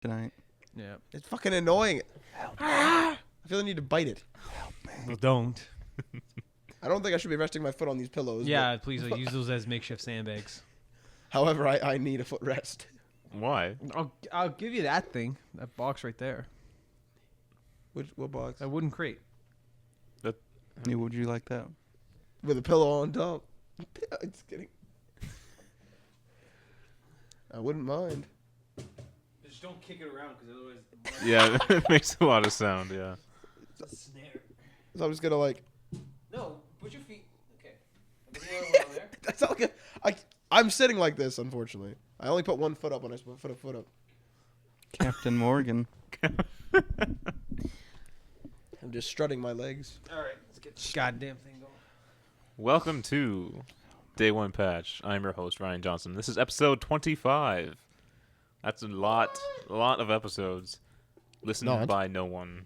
tonight. Yeah. It's fucking annoying. I feel the need to bite it. Well, don't. I don't think I should be resting my foot on these pillows. Yeah, please use those as makeshift sandbags. However, I need a foot rest. Why? I'll give you that thing, that box right there, What box? that wooden crate. Yeah, would you like that? With a pillow on top. Just kidding. I wouldn't mind. Just don't kick it around, because otherwise. Yeah, it makes a lot of sound. Yeah. It's a snare. So I'm just gonna like. No, put your feet. Okay. Put the other one on there. That's all good. I'm sitting like this, unfortunately. I only put one foot up when I put a foot up. Captain Morgan. I'm just strutting my legs. All right, let's get this goddamn thing going. Welcome to Day One Patch. I'm your host, Ryan Johnson. This is episode 25. That's a lot of episodes listened by no one.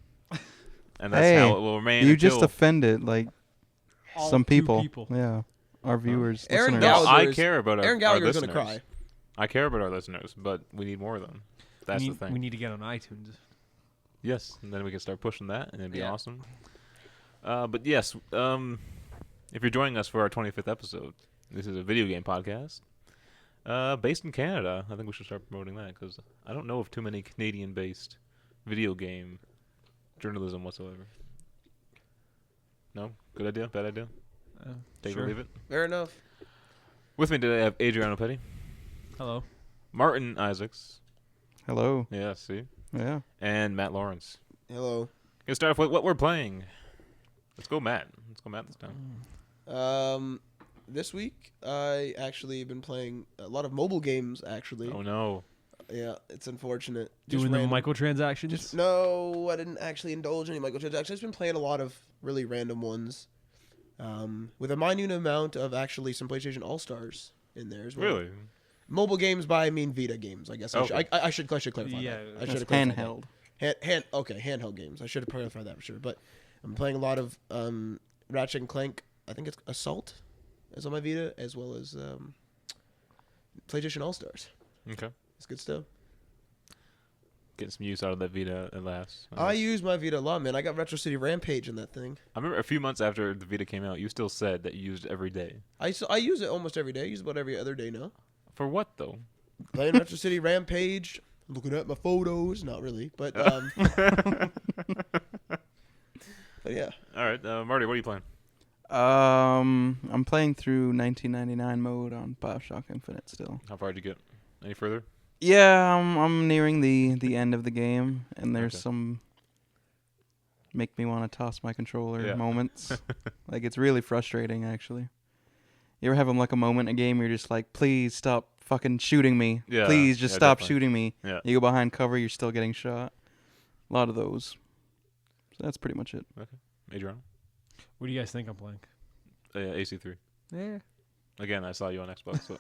And that's how it will remain. You just offended All some two people. Yeah, our viewers. Aaron listeners. Gallagher. I care about our Aaron Gallagher's listeners. gonna cry. I care about our listeners, but we need more of them. That's the thing. We need to get on iTunes. Yes, and then we can start pushing that, and it'd be Yeah. awesome. But yes, if you're joining us for our 25th episode, this is a video game podcast based in Canada. I think we should start promoting that, because I don't know of too many Canadian-based video game journalism whatsoever. No? Good idea? Bad idea? Take it or leave it? Fair enough. With me today, I have Adriano Petty, Hello. Martin Isaacs, Hello. yeah, see, Yeah. and Matt Lawrence. Hello. Gonna start off with what we're playing. Let's go, Matt. Let's go, Matt, this time. This week I actually been playing a lot of mobile games. Actually, Oh no. yeah, it's unfortunate. Doing the random- microtransactions? No, I didn't actually indulge in any microtransactions. I've just been playing a lot of really random ones, with a minute amount of actually some PlayStation All Stars in there as well. Really? Mobile games by I mean Vita games. I guess Okay. I should clarify Yeah, that. I that's should have clarified Handheld. that. Handheld games. I should have clarified that for sure. But I'm playing a lot of Ratchet and Clank. I think it's Assault is on my Vita, as well as PlayStation All Stars. Okay. It's good stuff. Getting some use out of that Vita at last. I use my Vita a lot, man. I got Retro City Rampage in that thing. I remember a few months after the Vita came out, you still said that you used it every day. I use it almost every day. I use it about every other day now. For what, though? Playing Retro City Rampage, looking at my photos. Not really, but but yeah. All right, Marty, what are you playing? I'm playing through 1999 mode on BioShock Infinite still. How far did you get? Any further? Yeah, I'm nearing the end of the game, and there's Okay. some make me want to toss my controller Yeah. moments. It's really frustrating, actually. You ever have a moment in a game where you're just like, please stop fucking shooting me. Yeah, Please just yeah, stop definitely. shooting me. Yeah. You go behind cover, you're still getting shot. A lot of those. So that's pretty much it. Adriano? What do you guys think I'm playing? AC3. Yeah. Again, I saw you on Xbox, so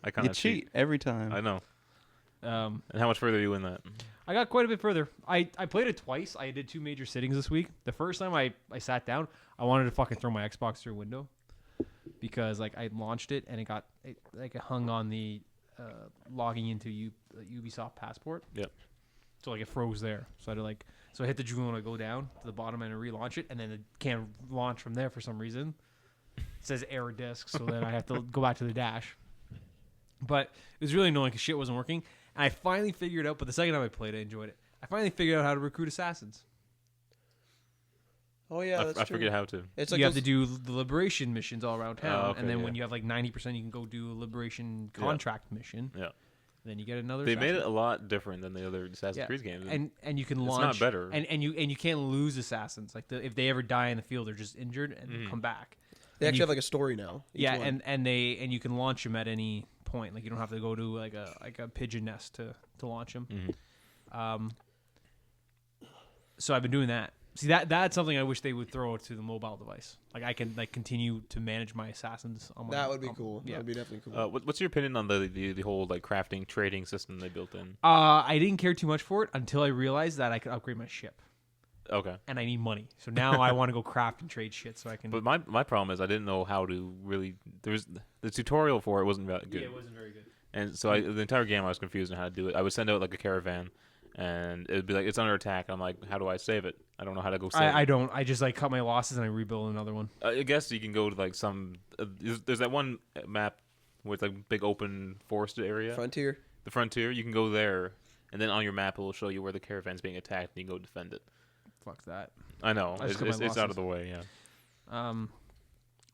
I kind You of cheat every time. I know. And how much further are you in that? I got quite a bit further. I played it twice. I did 2 major sittings this week. The first time I sat down, I wanted to fucking throw my Xbox through a window, because I launched it and it hung on the logging into Ubisoft passport. Yep. So it froze there. So I hit the Juno to go down to the bottom and relaunch it, and then it can't launch from there for some reason. It says error disk, so then I have to go back to the dash. But it was really annoying because shit wasn't working. And I finally figured out, but the second time I played it, I enjoyed it. I finally figured out how to recruit assassins. Oh yeah, that's I true. forget how to. It's You have to do the liberation missions all around town, okay, and then yeah. when you have 90%, you can go do a liberation contract mission. Yeah. Then you get another. They made assassin. it a lot different than the other Assassin's Yeah. Creed games. and you can It's launch. not better. And you can't lose assassins. If they ever die in the field, they're just injured and come back. They And actually you- have like a story now. each Yeah, one. and you can launch them at any point. You don't have to go to a pigeon nest to launch them. Mhm. So I've been doing that. See, that's something I wish they would throw to the mobile device. I can continue to manage my assassins on my. That would be cool. Yeah. That would be definitely cool. What's your opinion on the whole crafting trading system they built in? I didn't care too much for it until I realized that I could upgrade my ship, Okay. and I need money. So now I want to go craft and trade shit so I can. But my problem is I didn't know how to really. There's the tutorial for it wasn't that good. yeah, it wasn't very good. And so the entire game I was confused on how to do it. I would send out a caravan, and it'd be like it's under attack. I'm like, how do I save it? I don't know how to go save I it. don't. I just like cut my losses and I rebuild another one. I guess you can go to like some. There's that one map with like big open forested area, Frontier. the frontier. You can go there, and then on your map it will show you where the caravan's being attacked, and you can go defend it. Fuck that. I know I just cut my it's out losses. of the way. Yeah.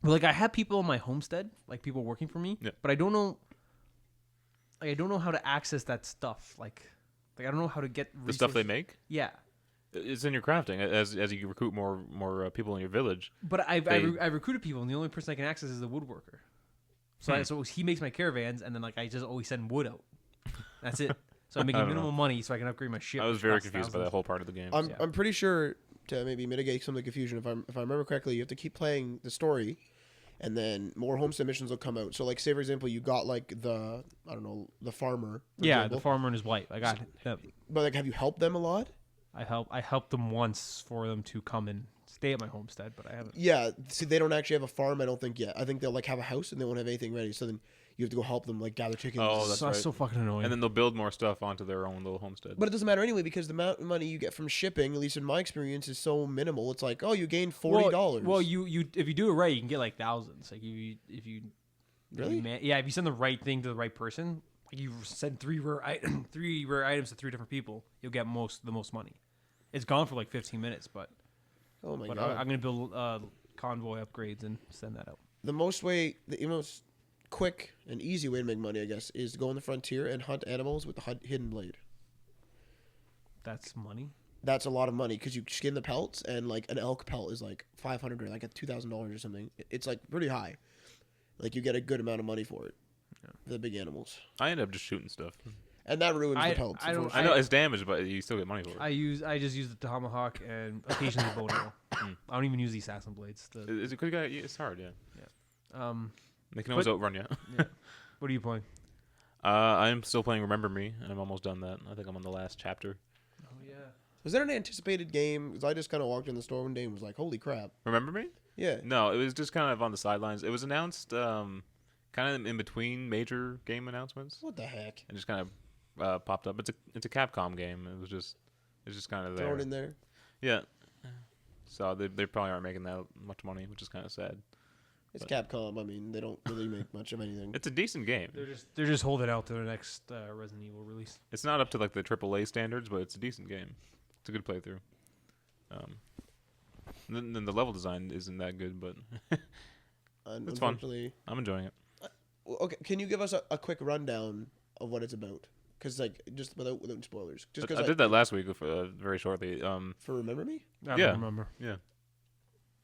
But like I have people in my homestead, like people working for me, Yeah. but I don't know. Like, I don't know how to access that stuff. Like I don't know how to get The stuff they resources. make. Yeah, It's in your crafting as you recruit more people in your village. but I They- recruited people, and the only person I can access is the woodworker. So so he makes my caravans, and then like I just always send wood out. That's it. So I'm making I don't know. minimal money, so I can upgrade my ship. I was which very costs confused by that thousands. whole part of the game. I'm Yeah. I'm pretty sure to maybe mitigate some of the confusion. If I remember correctly, you have to keep playing the story, and then more homestead missions will come out. So like say for example, you got like the the farmer. for Yeah, example. the farmer and his wife. I got them. But like, have you helped them a lot? I helped them once for them to come and stay at my homestead, but I haven't. Yeah. See, they don't actually have a farm. I don't think yet. I think they'll like have a house and they won't have anything ready. So then you have to go help them like gather chickens. Oh, that's right. so fucking annoying. And then they'll build more stuff onto their own little homestead. But it doesn't matter anyway because the amount of money you get from shipping, at least in my experience, is so minimal. It's like, oh, you gained $40. Well, you if you do it right, you can get like thousands. Like if you Really? if you send the right thing to the right person, like you send three rare items to three different people, you'll get the most money. It's gone for like 15 minutes, but Oh my I'm god. gonna build convoy upgrades and send that out. The most quick and easy way to make money, I guess, is to go on the frontier and hunt animals with the hidden blade. That's money. That's a lot of money because you skin the pelts, and like an elk pelt is like $500 or like $2,000 or something. It's like pretty high. Like you get a good amount of money for it. For the big animals, I end up just shooting stuff. and that ruins I- the pelts. I don't- unfortunately. I know it's damaged, but you still get money for it. I just use the tomahawk and occasionally the bow and arrow. I don't even use the assassin blades. It's hard, yeah. They can always But- outrun you. What are you playing? I'm still playing Remember Me, and I'm almost done that. I think I'm on the last chapter. Oh yeah. Was that an anticipated game? Because I just kind of walked in the store one day and was like, "Holy crap!" Remember Me? Yeah. No, it was just kind of on the sidelines. It was announced kind of in between major game announcements. What the heck? It just kind of popped up. It's a Capcom game. It's just kind of there. Throw it in there. Yeah. So they probably aren't making that much money, which is kind of sad. It's Capcom. I mean, they don't really make much of anything. It's a decent game. They're just holding out to the next Resident Evil release. It's not up to like the AAA standards, but it's a decent game. It's a good playthrough. Then the level design isn't that good, but it's fun. Unfortunately, I'm enjoying it. okay. Can you give us a quick rundown of what it's about? Because like just without spoilers. Just I because did that last week very shortly. for Remember Me. I Yeah. don't remember. Yeah.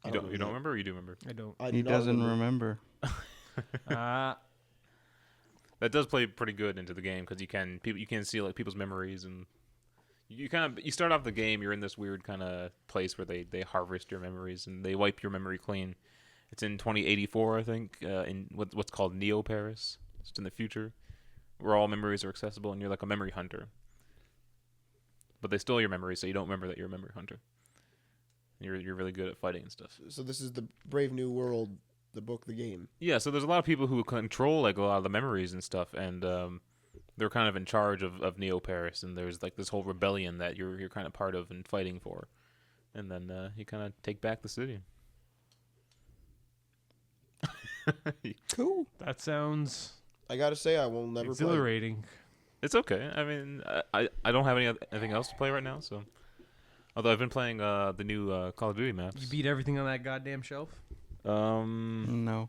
I You don't don't you don't remember? Or you do remember? I don't. I do He not doesn't remember. That does play pretty good into the game because you can see like people's memories, and you start off the game. You're in this weird kind of place where they harvest your memories and they wipe your memory clean. It's in 2084, I think, in what's called Neo Paris. It's in the future, where all memories are accessible, and you're like a memory hunter. But they stole your memories, so you don't remember that you're a memory hunter. You're really good at fighting and stuff. So this is the Brave New World, the book, the game. Yeah, so there's a lot of people who control like a lot of the memories and stuff, and they're kind of in charge of Neo Paris, and there's like this whole rebellion that you're kind of part of and fighting for, and then you kind of take back the city. Cool. That sounds I gotta say, I will never play. exhilarating. It's okay. I mean, I don't have anything else to play right now, so. Although I've been playing the new Call of Duty maps. You beat everything on that goddamn shelf. No.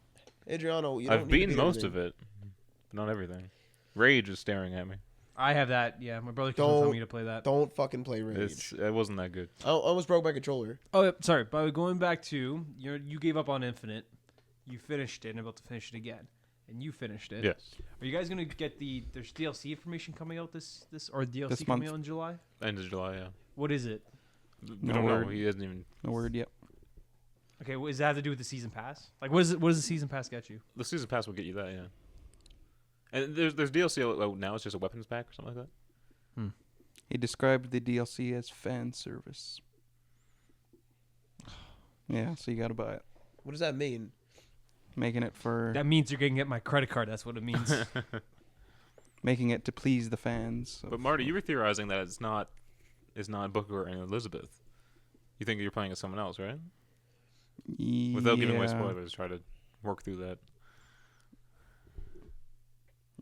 Adriano, you don't I've need to beaten beat most everything. of it, but not everything. Rage is staring at me. I have that. Yeah, my brother keeps on telling me to play that. Don't fucking play Rage. It wasn't that good. I almost broke my controller. Oh, yeah, sorry. By going back to you gave up on Infinite. You finished it and about to finish it again, and you finished it. Yes. Are you guys gonna get there's DLC information coming out this or DLC This coming month. out in July? End of July, yeah. What is it? We No don't know. word. He hasn't even. No word yet. Okay, what does that have to do with the season pass? Like, what does the season pass get you? The season pass will get you that, yeah. And there's DLC out now. It's just a weapons pack or something like that. He described the DLC as fan service. Yeah, so you gotta buy it. What does that mean? Making it for That means you're gonna get my credit card. That's what it means. making it to please the fans. But Marty, you were theorizing that it's not Booker and Elizabeth. You think you're playing as someone else, right? Without giving away Yeah. spoilers, try to work through that.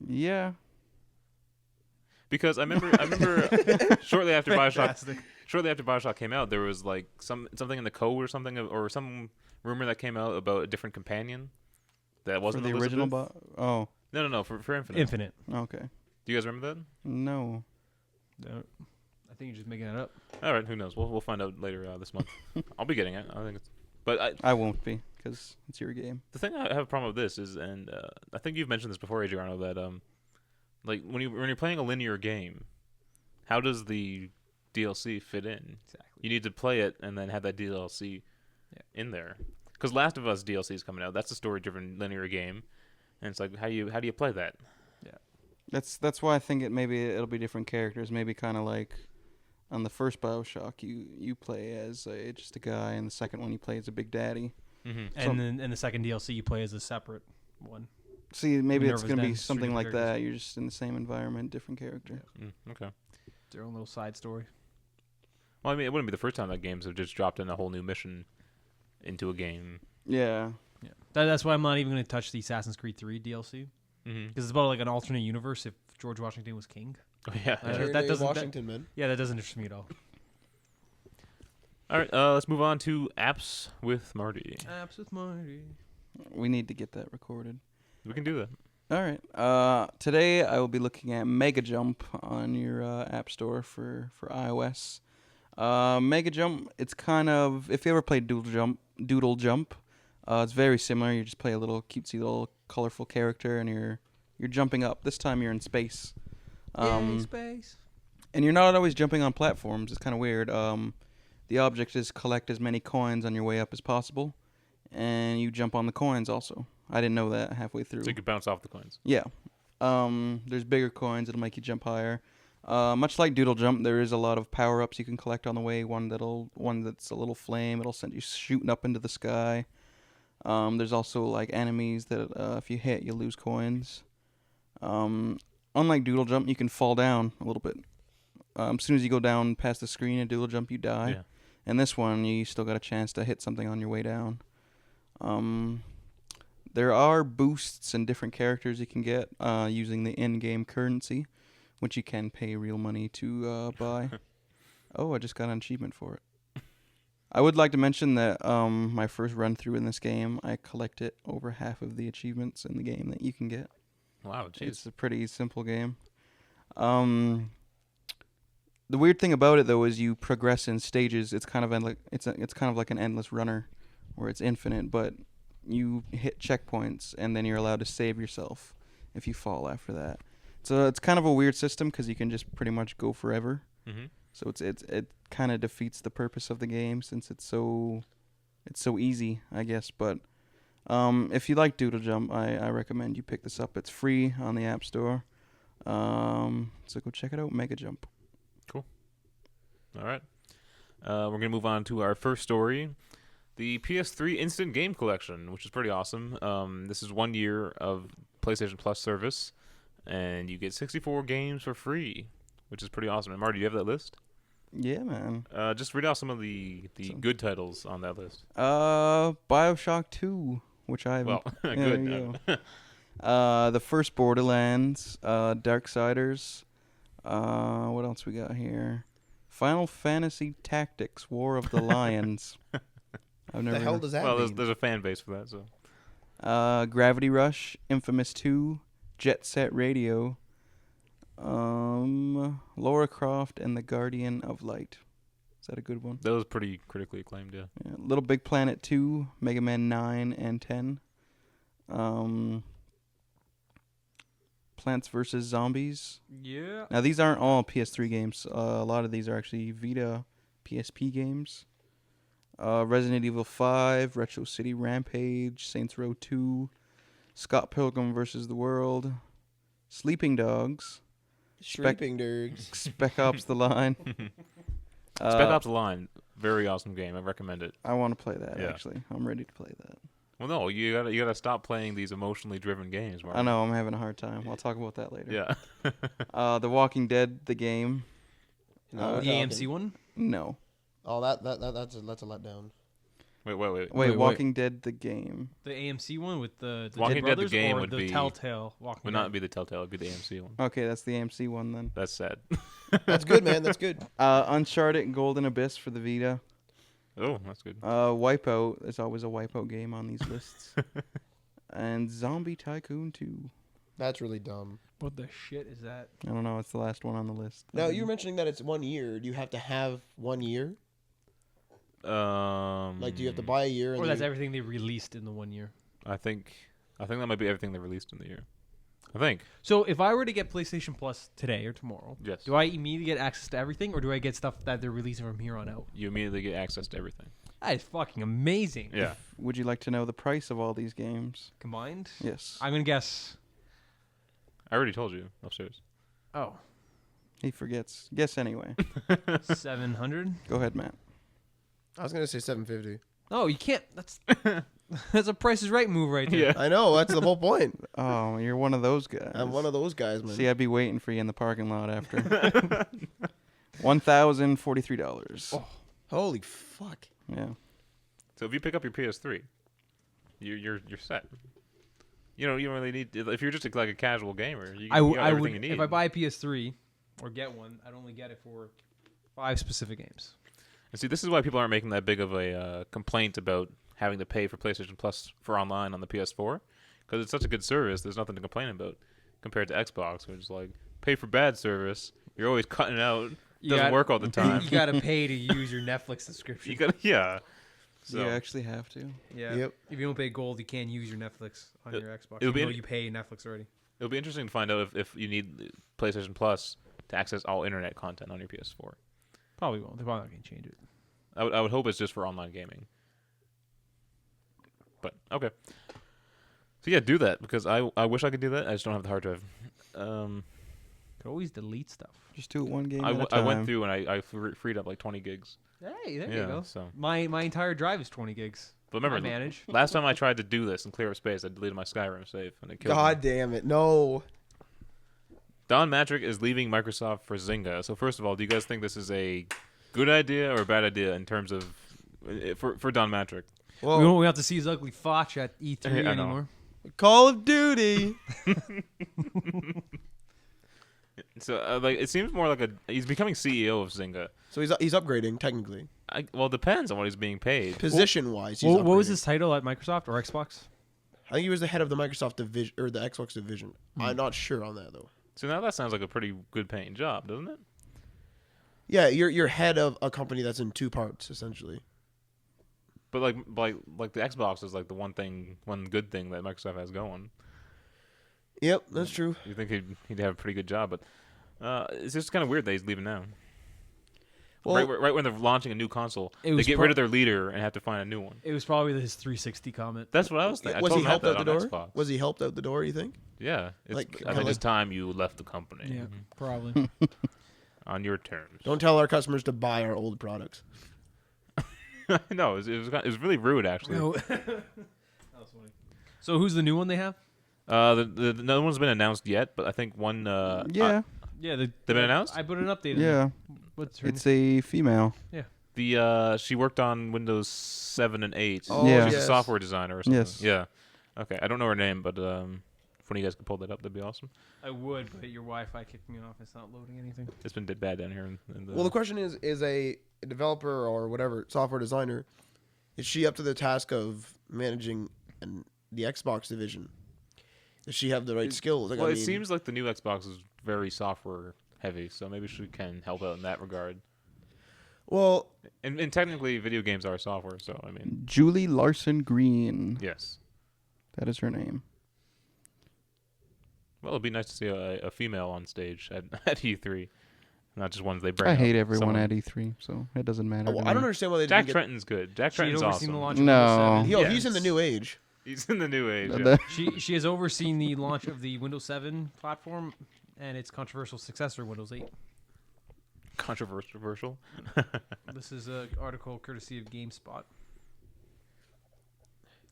Yeah. Because I remember shortly after Fantastic. Bioshock came out, there was like something in the code or something, or some rumor that came out about a different companion that For wasn't the Elizabeth. original. Oh. No, for Infinite. Infinite. Okay. Do you guys remember that? No. I think you're just making that up. All right, who knows? We'll find out later this month. I'll be getting it. I think it's. But I won't be because it's your game. the thing I have a problem with this is, and I think you've mentioned this before, Adriano, that like when you're playing a linear game, how does the DLC fit in? Exactly. You need to play it and then have that DLC in there. Because Last of Us DLC is coming out. That's a story-driven linear game, and it's like how do you play that? That's why I think it'll be different characters. Maybe kind of like on the first BioShock, you play as just a guy, and the second one you play as a big daddy. Mm-hmm. And then in the second DLC, you play as a separate one. See, maybe it's Minerva's gonna be Den, three something like different that. You're just in the same environment, different character. Okay. Their own little side story. Well, I mean, it wouldn't be the first time that games have just dropped in a whole new mission into a game. Yeah. Yeah. That's why I'm not even going to touch the Assassin's Creed 3 DLC. Mm-hmm. Because it's about like an alternate universe if George Washington was king. Oh, yeah. That doesn't- Washington, man. Yeah, that doesn't interest me at all. All right. Let's move on to apps with Marty. Apps with Marty. We need to get that recorded. We can do that. All right. Today I will be looking at Mega Jump on your app store for iOS. Mega Jump. It's kind of, if you ever played Doodle Jump, it's very similar. You just play a little cutesy little colorful character, and you're jumping up. This time you're in space. Space. And you're not always jumping on platforms. It's kind of weird. The object is collect as many coins on your way up as possible, and you jump on the coins also. I didn't know that halfway through. So you could bounce off the coins. Yeah. There's bigger coins that'll make you jump higher. Much like Doodle Jump, there is a lot of power-ups you can collect on the way. One that's a little flame. It'll send you shooting up into the sky. There's also like enemies that if you hit, you lose coins. Unlike Doodle Jump, you can fall down a little bit. As soon as you go down past the screen in Doodle Jump, you die. Yeah. And this one, you still got a chance to hit something on your way down. There are boosts and different characters you can get using the in-game currency, which you can pay real money to buy. Oh, I just got an achievement for it. I would like to mention that my first run-through in this game, I collected over half of the achievements in the game that you can get. Wow, jeez. It's a pretty simple game. The weird thing about it though is you progress in stages. It's kind of it's kind of like an endless runner, where it's infinite, but you hit checkpoints and then you're allowed to save yourself if you fall after that. So it's kind of a weird system because you can just pretty much go forever. Mm-hmm. So it kind of defeats the purpose of the game since it's so easy, I guess. But if you like Doodle Jump, I recommend you pick this up. It's free on the App Store. So go check it out, Mega Jump. All right. We're going to move on to our first story. The PS3 Instant Game Collection, which is pretty awesome. This is 1 year of PlayStation Plus service, and you get 64 games for free, which is pretty awesome. And Marty, do you have that list? Yeah, man. Just read out some of the good titles on that list. BioShock 2, which I haven't. Well, there good. you go. The first Borderlands, Darksiders. What else we got here? Final Fantasy Tactics: War of the Lions. I've never. The hell does that Well, mean? there's a fan base for that, so. Gravity Rush, Infamous 2, Jet Set Radio, Lara Croft and the Guardian of Light. Is that a good one? That was pretty critically acclaimed, yeah. Little Big Planet 2, Mega Man 9 and 10. Plants vs. Zombies. Yeah. Now, these aren't all PS3 games. A lot of these are actually Vita PSP games. Resident Evil 5, Retro City Rampage, Saints Row 2, Scott Pilgrim vs. the World, Sleeping Dogs, Sleeping Dogs. Spec Ops The Line. Spec Ops The Line, very awesome game. I recommend it. I want to play that, Yeah. actually. I'm ready to play that. Well, no, you gotta stop playing these emotionally driven games, Mark. I know I'm having a hard time. I'll talk about that later. Yeah. The Walking Dead, the game. No, we're The talking. AMC one. No. Oh, that's a letdown. wait. Wait. Walking Dead, the game. The AMC one with the Walking Dead Dead, the Brothers, game or would the be- Telltale Walking Would Dead. not be the Telltale. It'd be the AMC one. Okay, that's the AMC one then. That's sad. That's good, man. That's good. Uncharted Golden Abyss for the Vita. Oh, that's good. Wipeout. There's always a Wipeout game on these lists. And Zombie Tycoon 2. That's really dumb. What the shit is that? I don't know. It's the last one on the list. Now you're mentioning that it's 1 year. Do you have to have 1 year? Like, do you have to buy a year? And Or that's then- everything they released in the 1 year. I think that might be everything they released in the year. I think. So if I were to get PlayStation Plus today or tomorrow, Yes. do I immediately get access to everything, or do I get stuff that they're releasing from here on out? You immediately get access to everything. That is fucking amazing. Yeah. Would you like to know the price of all these games? Combined? Yes. I'm gonna guess. I already told you upstairs. Oh, He forgets. Guess anyway. 700. Go ahead, Matt. I was gonna say 750. Oh, you can't. That's that's a Price is Right move right there. Yeah. I know. That's the whole point. Oh, you're one of those guys. I'm one of those guys, man. See, I'd be waiting for you in the parking lot after. $1,043. Oh. Holy fuck. Yeah. So if you pick up your PS3, you're set. You don't really need. If you're just like a casual gamer, you got I everything would you need. if I buy a PS3 or get one, I'd only get it for 5 specific games. And see, this is why people aren't making that big of a complaint about having to pay for PlayStation Plus for online on the PS4, because it's such a good service. There's nothing to complain about compared to Xbox, which is like pay for bad service. You're always cutting out. Doesn't work all the time. You gotta pay to use your Netflix subscription. You got yeah. So You actually have to. Yeah. Yep. If you don't pay gold, you can't use your Netflix on your Xbox. it'll be Even though in- you pay Netflix already. it'll be interesting to find out if you need PlayStation Plus to access all internet content on your PS4. Probably won't. They're probably not gonna change it. I would hope it's just for online gaming. But okay. So yeah, do that because I wish I could do that. I just don't have the hard drive. Could always delete stuff. Just do it one game I at a time. went through and I freed up like 20 gigs. Hey, there Yeah, you go. so- My entire drive is 20 gigs. But remember, I manage. last time I tried to do this and clear up space, I deleted my Skyrim save and it killed God me. damn it. No. Don Mattrick is leaving Microsoft for Zynga. So first of all, do you guys think this is a good idea or a bad idea in terms of for Don Mattrick? Whoa. We won't have to see his ugly fotch at E3 I know. anymore. Call of Duty. So like it seems more like he's becoming CEO of Zynga. So he's upgrading technically. Well, it depends on what he's being paid. Position wise, he's What was upgrading. his title at Microsoft or Xbox? I think he was the head of the Microsoft division or the Xbox division. I'm not sure on that though. So now that sounds like a pretty good paying job, doesn't it? Yeah, you're head of a company that's in two parts essentially. But like the Xbox is like the one good thing that Microsoft has going. Yep, that's true. You think he'd have a pretty good job, but it's just kind of weird that he's leaving now. Well, Right when they're launching a new console, It they was get rid of their leader and have to find a new one. It was probably his 360 comment. That's what I was thinking. was I he told helped Matt out that the on door? Xbox. Was he helped out the door? You think? Yeah, I kinda think it's like- time you left the company. Yeah, Mhm. probably. On your terms. Don't tell our customers to buy our old products. No, it was really rude actually. No. That was funny. So who's the new one they have? No one's been announced yet, but I think one. Yeah. Yeah, They've been announced? I put an update. In Yeah. What's her It's a female. She worked on Windows 7 and 8. Oh, Yeah. She's yes. a software designer or something. Yes. Yeah. Okay, I don't know her name, but if one of you guys could pull that up, that'd be awesome. I would, but your Wi-Fi kicked me off. It's not loading anything. It's been bad down here. In the, Well, the question is a developer or whatever software designer, is she up to the task of managing the Xbox division? Does she have the right skills? Like, well, I it mean, seems like the new Xbox is very software heavy, so maybe she can help out in that regard. Well, And technically, video games are software, so I mean, Julie Larson Green. yes. That is her name. Well, it'd be nice to see a female on stage at E3, not just ones they bring. I up. hate everyone Someone- at E3, so it doesn't matter. to I me. don't understand why they Jack didn't Trenton's good. Jack She had Trenton's overseen the awesome. launch of No. Windows 7. get. He's in the new age. He's in the new age. Yeah. The- She has overseen the launch of the Windows 7 platform and its controversial successor, Windows 8. Controversial. This is an article courtesy of GameSpot.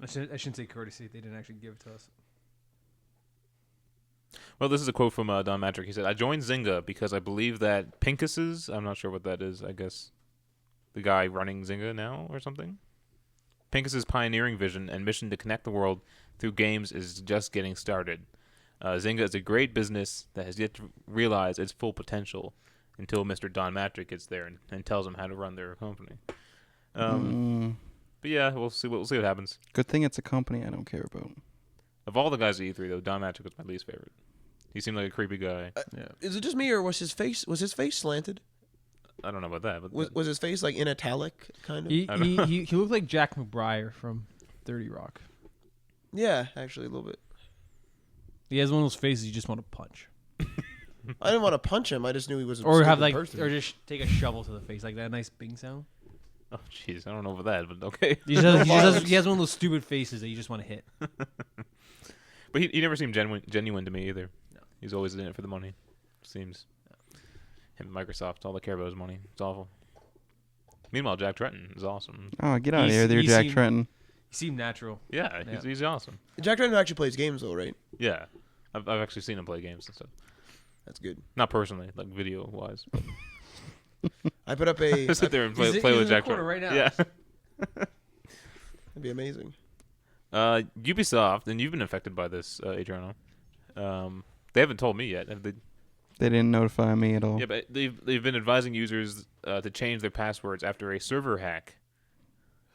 I shouldn't say courtesy. They didn't actually give it to us. Well, this is a quote from Don Mattrick. He said, "I joined Zynga because I believe that Pincus's, I'm not sure what that is, I guess the guy running Zynga now or something. Pincus's pioneering vision and mission to connect the world through games is just getting started. Zynga is a great business that has yet to realize its full potential until Mr. Don Mattrick gets there and tells them how to run their company." But yeah, we'll see what happens. Good thing it's a company I don't care about. Of all the guys at E3, though, Don Mattrick was my least favorite. He seemed like a creepy guy. Yeah. Is it just me, or was his face slanted? I don't know about that, but Was his face like in italic kind of? He looked like Jack McBride from 30 Rock. Yeah, actually a little bit. He has one of those faces you just want to punch, I didn't want to punch him. I just knew he was a or have stupid like, person. or just take a shovel to the face, like that nice bing sound. oh jeez, I don't know about that, but okay. He has one of those stupid faces that you just want to hit. But he never seemed genuine to me either. No. He's always in it for the money. Seems. Him and Microsoft, all they care about is money. It's awful. Meanwhile, Jack Tretton is awesome. Oh, get out of here, there, Jack Trenton. He seemed natural. Yeah, he's awesome. Jack Tretton actually plays games though, right? Yeah, I've actually seen him play games and stuff. That's good. Not personally, like video wise. I put up a. Sit there and play He's with in the Jack corner Tretton right now. Yeah. That'd be amazing. Ubisoft, and you've been affected by this, Adriano. They haven't told me yet. Have they? They didn't notify me at all. Yeah, but they've been advising users to change their passwords after a server hack.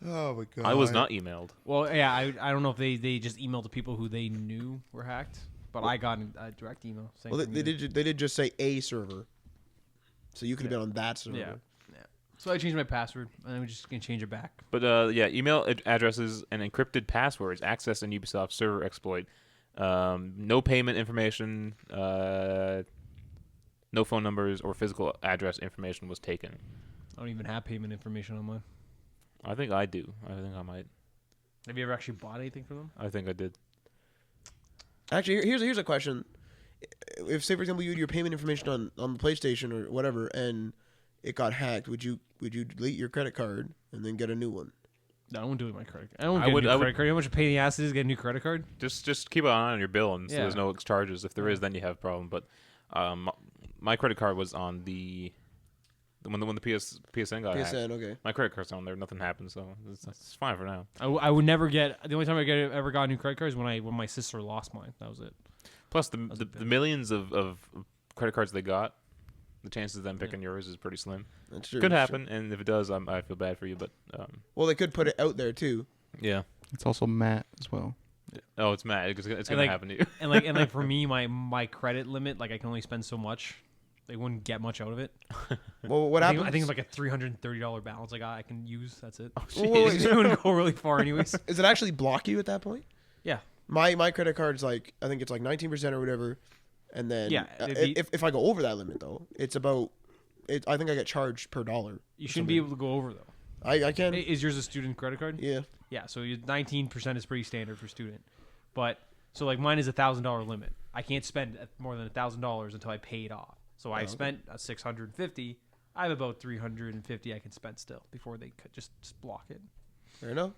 Oh my god! I was not emailed. Well, yeah, I don't know if they just emailed the people who they knew were hacked, but I got a direct email saying. Well, they did just say a server, so you could have been on that server. Yeah. So I changed my password, and I'm just gonna change it back. But email addresses and encrypted passwords accessed in Ubisoft server exploit. No payment information, no phone numbers or physical address information was taken. I don't even have payment information on mine. I think I do. I think I might. Have you ever actually bought anything from them? I think I did. Actually, here's a question: if, say, for example, you had your payment information on the PlayStation or whatever, and it got hacked, would you delete your credit card and then get a new one? No, I won't do it with my credit card. I don't get a new credit card. You know how much a pain in the ass it is to get a new credit card? Just keep an eye on your bill, and so there's no charges. If there is, then you have a problem. But my credit card was on when the PSN got hacked. PSN, okay. My credit card's on there. Nothing happened, so it's fine for now. I would never get. The only time I ever got a new credit card is when my sister lost mine. That was it. Plus, the millions of credit cards they got, the chances of them picking yours is pretty slim. That's true. Could happen, and if it does, I feel bad for you. But well, they could put it out there too. yeah, It's also Matt as well. oh, it's mad. It's gonna happen to you. and like for me, my credit limit, like I can only spend so much. They wouldn't get much out of it. Well, what happens? I think it's like a $330 balance I can use. That's it. Oh, wait. It wouldn't go really far anyways. Does it actually block you at that point? Yeah. My credit card's like, I think it's like 19% or whatever, and then if I go over that limit though, it's about. I think I get charged per dollar. You shouldn't be able to go over though. I can. Is yours a student credit card? Yeah. Yeah. So 19% is pretty standard for student, but so like mine is $1,000 limit. I can't spend more than $1,000 until I pay it off. So I spent $650. I have about $350 I can spend still before they could just block it. Fair enough.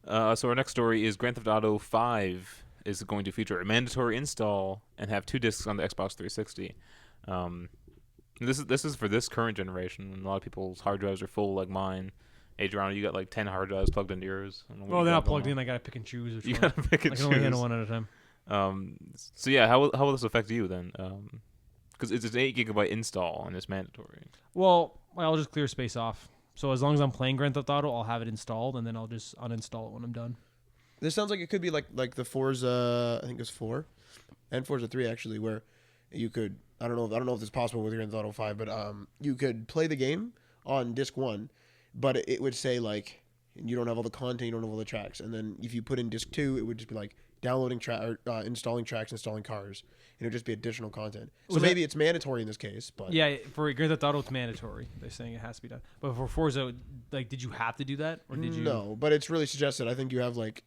So our next story is Grand Theft Auto 5 is going to feature a mandatory install and have 2 discs on the Xbox 360. This is for this current generation. And a lot of people's hard drives are full, like mine. Adriano, you got like 10 hard drives plugged into yours. Well, they're not plugged in. I gotta pick and choose. Which you one. gotta pick and I choose. can only handle one at a time. So yeah, how will this affect you then? Because it's an 8 gigabyte install and it's mandatory. Well, I'll just clear space off. So as long as I'm playing Grand Theft Auto, I'll have it installed, and then I'll just uninstall it when I'm done. This sounds like it could be like the Forza, I think it's 4, and Forza 3 actually, where you could I don't know if it's possible with Grand Theft Auto 5, but you could play the game on disc 1, but it would say like you don't have all the content, you don't have all the tracks, and then if you put in disc 2, it would just be like downloading installing tracks, installing cars, and it would just be additional content. So maybe it's mandatory in this case, but yeah, for Grand Theft Auto it's mandatory. They're saying it has to be done. But for Forza, like, did you have to do that, or did you? No, but it's really suggested. I think you have like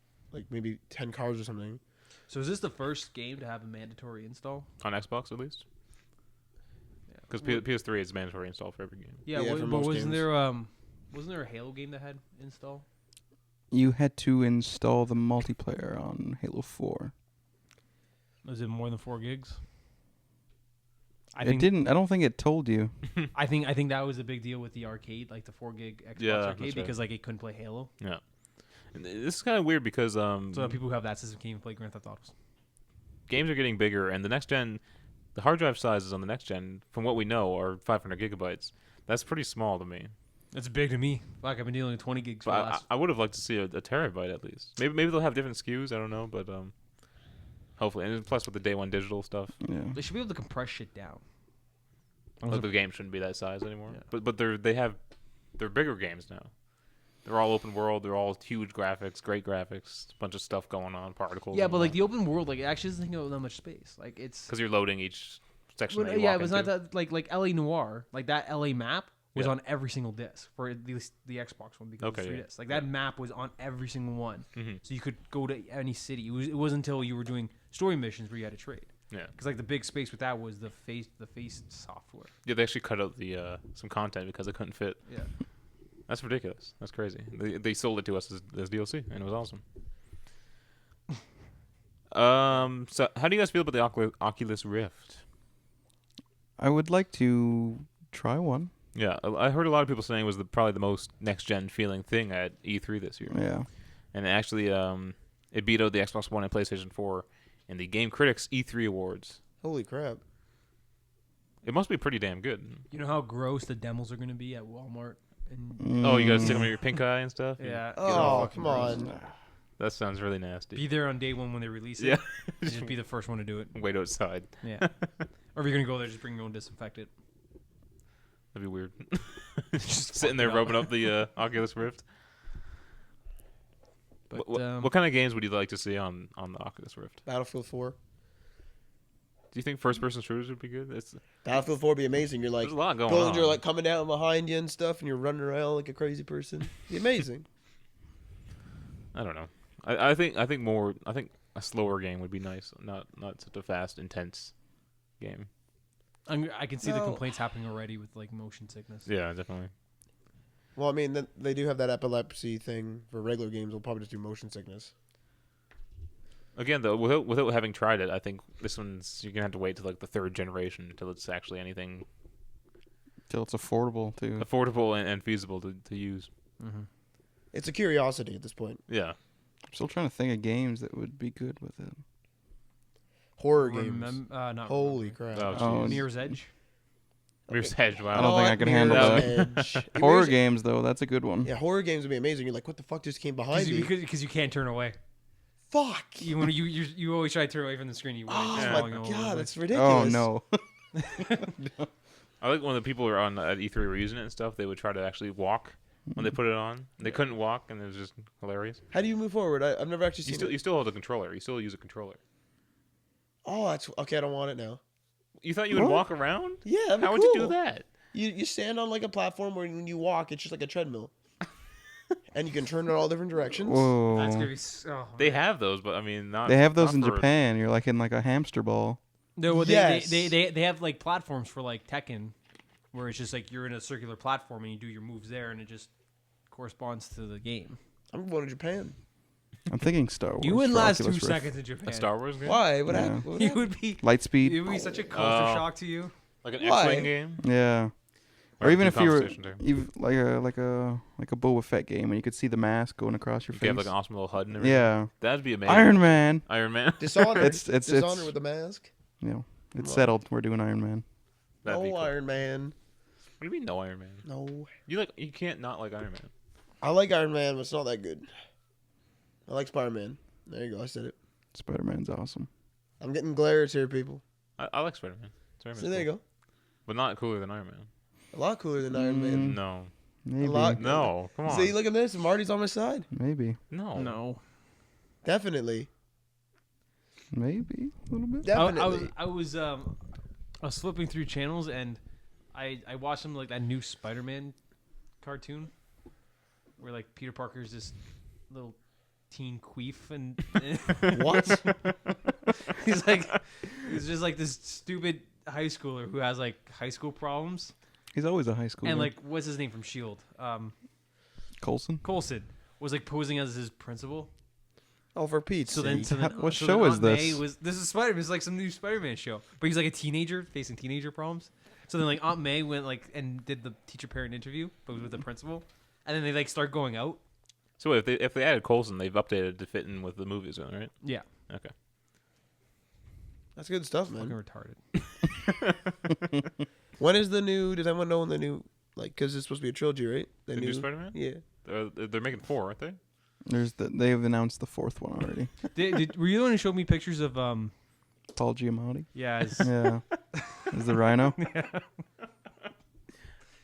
maybe 10 cars or something. So is this the first game to have a mandatory install On Xbox at least? Yeah. Because PS3 is mandatory install for every game. Yeah, Yeah, for but most wasn't games. there a Halo game that had install? You had to install the multiplayer on Halo 4. Was it more than 4 gigs? I It didn't. I don't think it told you. I think that was a big deal with the arcade, like the 4 gig Xbox Yeah, arcade, that's right. because like it couldn't play Halo. Yeah. And this is kind of weird because So people who have that system can't even play Grand Theft Autos. games are getting bigger, and the next gen, the hard drive sizes on the next gen, from what we know, are 500 gigabytes. That's pretty small to me. That's big to me. Fuck, I've been dealing with 20 gigs for But the last. I would have liked to see a terabyte at least. Maybe they'll have different SKUs. I don't know, but hopefully, and plus with the day one digital stuff, Yeah. They should be able to compress shit down. the game shouldn't be that size anymore. Yeah. But they're bigger games now. They're all open world. They're all huge graphics, great graphics, a bunch of stuff going on, particles. Yeah, but like the open world, like it actually doesn't take up that much space. Like it's. because you're loading each section. Well, that you yeah, walk it was into. not that like LA Noire, like that LA map was Yeah. on every single disc for at least the Xbox one because Okay, it's 3 yeah. discs. Like that map was on every single one, Mhm. so you could go to any city. It wasn't until you were doing story missions where you had to trade. Yeah. Because like the big space with that was the face software. Yeah, they actually cut out the some content because it couldn't fit. Yeah. That's ridiculous. That's crazy. They sold it to us as DLC, and it was awesome. So how do you guys feel about the Oculus Rift? I would like to try one. Yeah, I heard a lot of people saying it was probably the most next gen feeling thing at E3 this year, Yeah. and it actually it beat out the Xbox One and PlayStation 4 in the Game Critics E3 awards. Holy crap! It must be pretty damn good. You know how gross the demos are going to be at Walmart? And Oh, you gotta stick Mm. them in your pink eye and stuff. yeah. Oh, fucking come gross. on. That sounds really nasty. Be there on day one when they release it. Yeah. Just be the first one to do it. Wait outside. Yeah. Or if you're gonna go there, just bring your own disinfectant. That'd be weird. Just Sitting fuck there it up. rubbing up the Oculus Rift. But What kind of games would you like to see on the Oculus Rift? Battlefield 4. Do you think first-person shooters would be good? Battlefield 4 would be amazing. You're like There's a lot going buildings on. are like coming down behind you and stuff, and you're running around like a crazy person. It'd be amazing. I don't know. I think a slower game would be nice. Not such a fast, intense game. I can see the No. complaints happening already with like motion sickness. Yeah, definitely. Well, I mean, they do have that epilepsy thing for regular games. They'll probably just do motion sickness. Again, though, without having tried it, I think this one's you're gonna have to wait till like the 3rd generation until it's actually anything Till it's affordable too. affordable and feasible to use. Mm-hmm. It's a curiosity at this point. Yeah. I'm still trying to think of games that would be good with it. Horror games. Not Holy crap! Oh, Oh, jeez. Mirror's Edge. Mirror's Edge. Wow. I don't think I can handle Mirror's Edge. Horror Mirror's- games though, that's a good one. Yeah, horror games would be amazing. You're like, what the fuck just came behind me? Because you can't turn away. Fuck! You when you always try to turn away from the screen. You Oh just Yeah. falling my all over the god, place. that's ridiculous. Oh no. I like when the people were on at E3 were using it and stuff. They would try to actually walk when they put it on. They couldn't walk, and it was just hilarious. How do you move forward? I've never actually seen it. You still hold a controller. You still use a controller. Oh, that's okay. I don't want it now. You thought you would What? walk around? Yeah, that'd be How would you do cool. that? You stand on like a platform where when you walk, it's just like a treadmill, and you can turn in all different directions. Whoa. That's gonna be. Oh, They man. have those, but I mean, not. They have those in not for- Japan. You're like in like a hamster ball. No, well, Yes. they have like platforms for like Tekken, where it's just like you're in a circular platform and you do your moves there, and it just corresponds to the game. I'm going to Japan. I'm thinking Star Wars. You wouldn't for last Oculus 2 Rift. seconds in Japan. A Star Wars game? Why? What Yeah. happened? What You happened? would be. Lightspeed. It would be such a culture Oh. shock to you. Like an Why? X-wing game? Yeah. Or even two if you were conversations there. even like a Boba Fett game and you could see the mask going across your You face. could have like an awesome little HUD and everything. Yeah. That'd be amazing. Iron Man. Iron Man. Dishonored. It's Dishonored with the mask. you know, it's What? settled. We're doing Iron Man. That'd be No cool. Iron Man. What do you mean no Iron Man? No. You can't not like Iron Man. I like Iron Man, but it's not that good. I like Spider-Man. There you go. I said it. Spider-Man's awesome. I'm getting glares here, people. I like Spider-Man. Spider-Man's So there you cool. go. But not cooler than Iron Man. A lot cooler than Iron Man. No. Maybe. lot- No. Come on. See, look at this. Marty's on my side. Maybe. No. No. Definitely. Maybe a little bit. Definitely. I was flipping through channels and I watched some like that new Spider-Man cartoon where like Peter Parker's this little teen queef and What? he's just like this stupid high schooler who has like high school problems He's always a high school. and like what's his name from Shield? Coulson. Coulson. was like posing as his principal. Oh, for Pete's So then, sake. What so show then is Aunt May this? This is Spider. It's like some new Spider-Man show, but he's like a teenager facing teenager problems. So then, like Aunt May went like and did the teacher-parent interview, but with the principal, and then they like start going out. So if they added Coulson, they've updated to fit in with the movies, right? Yeah, Okay. That's good stuff, fucking man. retarded. When is the new? Does anyone know when the new? Like, because it's supposed to be a trilogy, right? The new Spider-Man? Yeah. They're making 4, aren't they? They've announced the 4th one already. Were you the one who showed me pictures of Paul Giamatti. Yeah, Yeah, is the Rhino?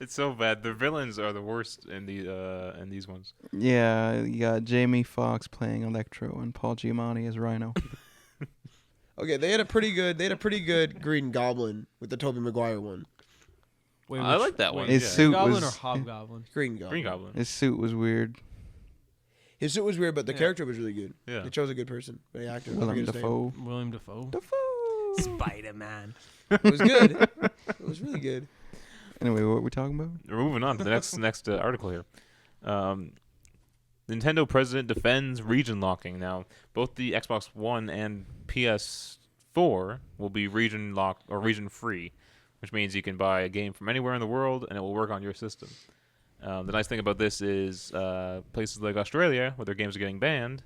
It's so bad. The villains are the worst in these ones. Yeah, you got Jamie Foxx playing Electro and Paul Giamatti as Rhino. Okay, they had a pretty good Green Goblin with the Tobey Maguire one. wait, I like that one. His yeah. suit Goblin was or Hobgoblin? Green Goblin. Green Goblin. his suit was weird. His suit was weird, but the Yeah. character was really good. Yeah. They chose a good person, the actor. I Willem forget his name. Dafoe. William Dafoe. Dafoe. Spider-Man. It was good. It was really good. Anyway, what are we talking about? We're moving on to the next article here. Nintendo president defends region locking. Now, both the Xbox One and PS4 will be region locked or region free, which means you can buy a game from anywhere in the world and it will work on your system. The nice thing about this is places like Australia, where their games are getting banned,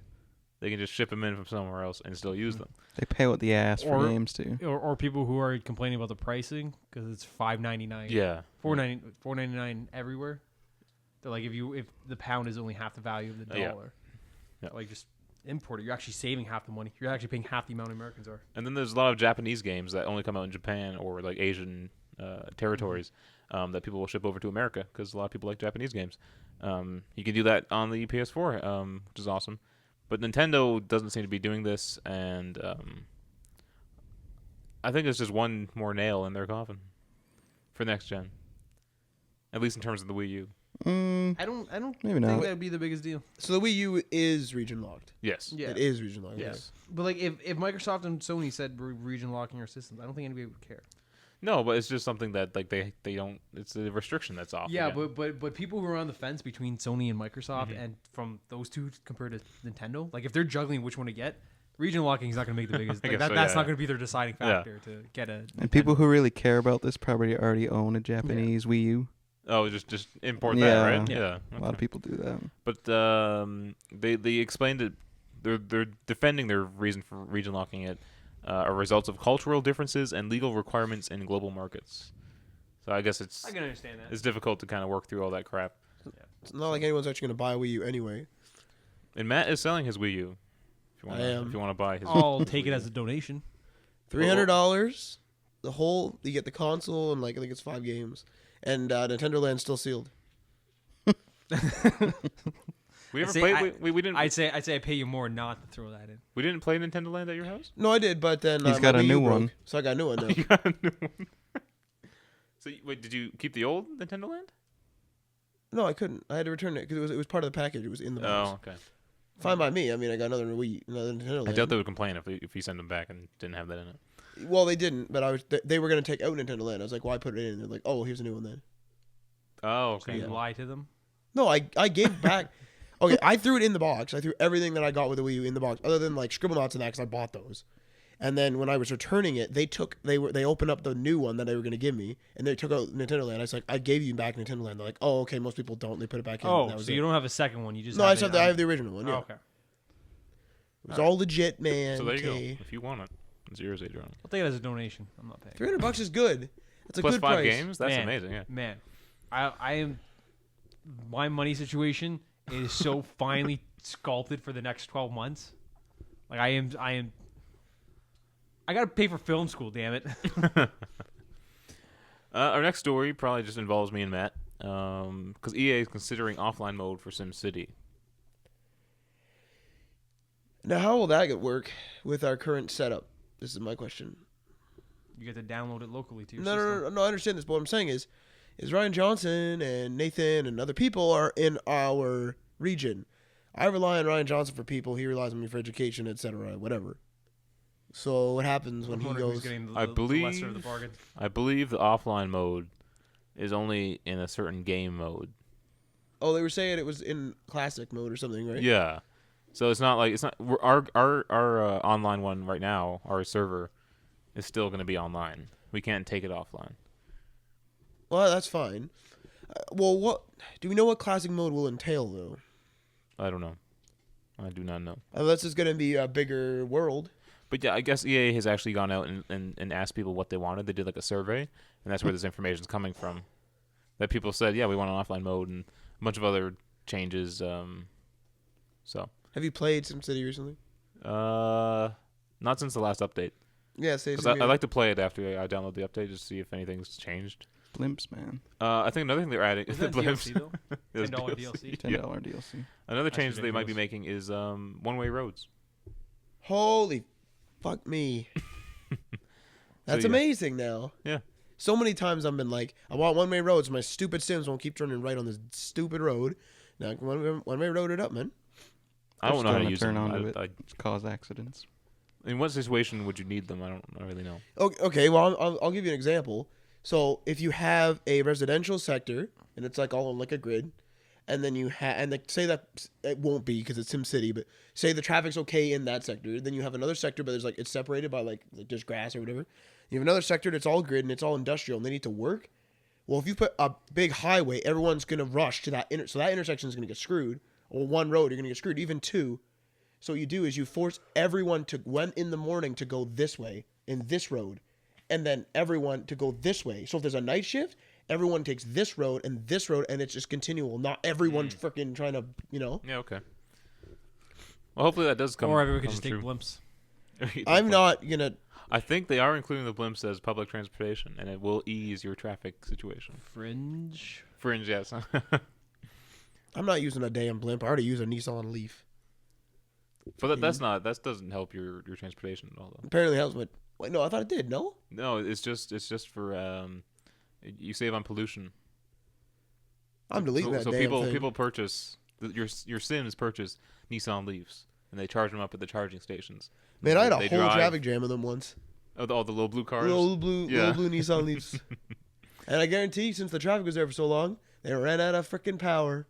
they can just ship them in from somewhere else and still use them. They pay what the ass for Or- games too. Or people who are complaining about the pricing because it's $5.99. Yeah. $4.99 everywhere. They're like if the pound is only half the value of the Yeah. dollar, Yeah. like just import it. You're actually saving half the money. You're actually paying half the amount Americans are. And then there's a lot of Japanese games that only come out in Japan or like Asian territories that people will ship over to America because a lot of people like Japanese games. You can do that on the PS4, which is awesome. But Nintendo doesn't seem to be doing this, and I think it's just one more nail in their coffin for next gen. At least in terms of the Wii U. I don't Maybe think not. that would be the biggest deal. So the Wii U is region locked. Yes. Yeah. It is region locked. Yes. But like if Microsoft and Sony said we're region locking our systems, I don't think anybody would care. No, but it's just something that like they don't. It's a restriction that's off. Yeah, again. but people who are on the fence between Sony and Microsoft, and from those two compared to Nintendo, like if they're juggling which one to get, region locking is not going to make the biggest. I Like guess so, that's yeah. not going to be their deciding Yeah. factor to get a. And people who really care about this probably already own a Japanese Wii U. Oh, just import Yeah. that, right? Yeah. A lot of people do that. But they explained that they're defending their reason for region locking it are results of cultural differences and legal requirements in global markets. So I guess it's I can understand that. it's difficult to kind of work through all that crap. It's not like anyone's actually going to buy a Wii U anyway. And Matt is selling his Wii U. If you want, I am. If you want to buy his, I'll take it as a donation. $300. The whole you get the console and like I think it's 5 games, and Nintendo Land's still sealed. we ever See, played. We didn't. I'd say I pay you more not to throw that in. We didn't play Nintendo Land at your house. No, I did, but then He's my got a Wii U new broke, one. so I got a new one now. You got a new one. So wait, did you keep the old Nintendo Land? No, I couldn't. I had to return it because it was part of the package. It was in the box. Oh, okay. Fine by me. I mean, I got another Nintendo Land. I doubt they would complain if you send them back and didn't have that in it. Well, they didn't, but they were going to take out Nintendo Land. I was like, why put it in? They're like, oh, here's a new one then. Oh, So okay. you lie to them. No, I gave it back. Okay, I threw it in the box. I threw everything that I got with the Wii U in the box, other than like Scribblenauts and that, because I bought those. And then when I was returning it, they opened up the new one that they were going to give me, and they took out Nintendo Land. I was like, I gave you back Nintendo Land. They're like, oh, okay, most people don't. They put it back in. Oh, and that was so it. you don't have a second one. You just No, have I just have it I on- have the original one. Yeah, Oh, okay. it was all legit, man. So there you go. okay. If you want it, it's yours, Adrian. I'll take it as a donation. I'm not paying. $300 is good. That's a Plus good 5 price. games. That's Man. amazing. Yeah. Man, I am. My money situation is so finely sculpted for the next 12 months. Like I am. I gotta pay for film school. Damn it. Our next story probably just involves me and Matt, because EA is considering offline mode for SimCity. Now, how will that work with our current setup? This is my question. You get to download it locally to your No, system. no, I understand this, but what I'm saying is Ryan Johnson and Nathan and other people are in our region. I rely on Ryan Johnson for people. He relies on me for education, etc., whatever. So what happens when I'm he wondering who's goes? getting I the lesser of the believe- bargain. I believe the offline mode is only in a certain game mode. Oh, they were saying it was in classic mode or something, right? Yeah. So it's not our online one right now. Our server is still going to be online. We can't take it offline. Well, that's fine. Well, what do we know what classic mode will entail though? I don't know. I do not know. Unless it's going to be a bigger world. But yeah, I guess EA has actually gone out and asked people what they wanted. They did like a survey, and that's where this information is coming from. That people said, yeah, we want an offline mode and a bunch of other changes. So. Have you played SimCity recently? Not since the last update. Yeah, say 'Cause I like to play it after I download the update just to see if anything's changed. Blimps, man. I think another thing they're adding Is the that blimps. DLC though? Is $10 DLC. DLC. $10 DLC. Another That's change that they might be ridiculous. making is one-way roads. Holy fuck me. That's yeah. amazing now. Yeah. So many times I've been like, I want one-way roads. My stupid Sims won't keep turning right on this stupid road. Now, one-way road it up, man. I don't know how to Gonna use turn them. onto it. Cause accidents. In what situation would you need them? I don't really know. Okay, well, I'll give you an example. So if you have a residential sector and it's like all on like a grid, and then you say that it won't be because it's SimCity, but say the traffic's okay in that sector, then you have another sector, but there's like it's separated by like there's grass or whatever. You have another sector that's all grid and it's all industrial and they need to work. Well, if you put a big highway, everyone's gonna rush to that so that intersection is gonna get screwed. Or one road, you're gonna get screwed. Even two. So what you do is you force everyone to when in the morning to go this way in this road, and then everyone to go this way. So if there's a night shift, everyone takes this road, and it's just continual. Not everyone's freaking trying to, Yeah, okay. Well, hopefully that does come. Or everyone could come just take true. blimps. I'm not gonna. I think they are including the blimps as public transportation, and it will ease your traffic situation. Fringe. Fringe, yes. I'm not using a damn blimp. I already use a Nissan Leaf. But that doesn't help your transportation at all, though. Apparently helps, but wait, no, I thought it did. No. No, it's just for you save on pollution. I'm deleting that So damn thing. people purchase your Sims purchase Nissan Leafs, and they charge them up at the charging stations. Man, I had a They whole drive- traffic jam of them once. all the little blue cars. Little blue Yeah. Nissan Leafs. And I guarantee, since the traffic was there for so long, they ran out of freaking power.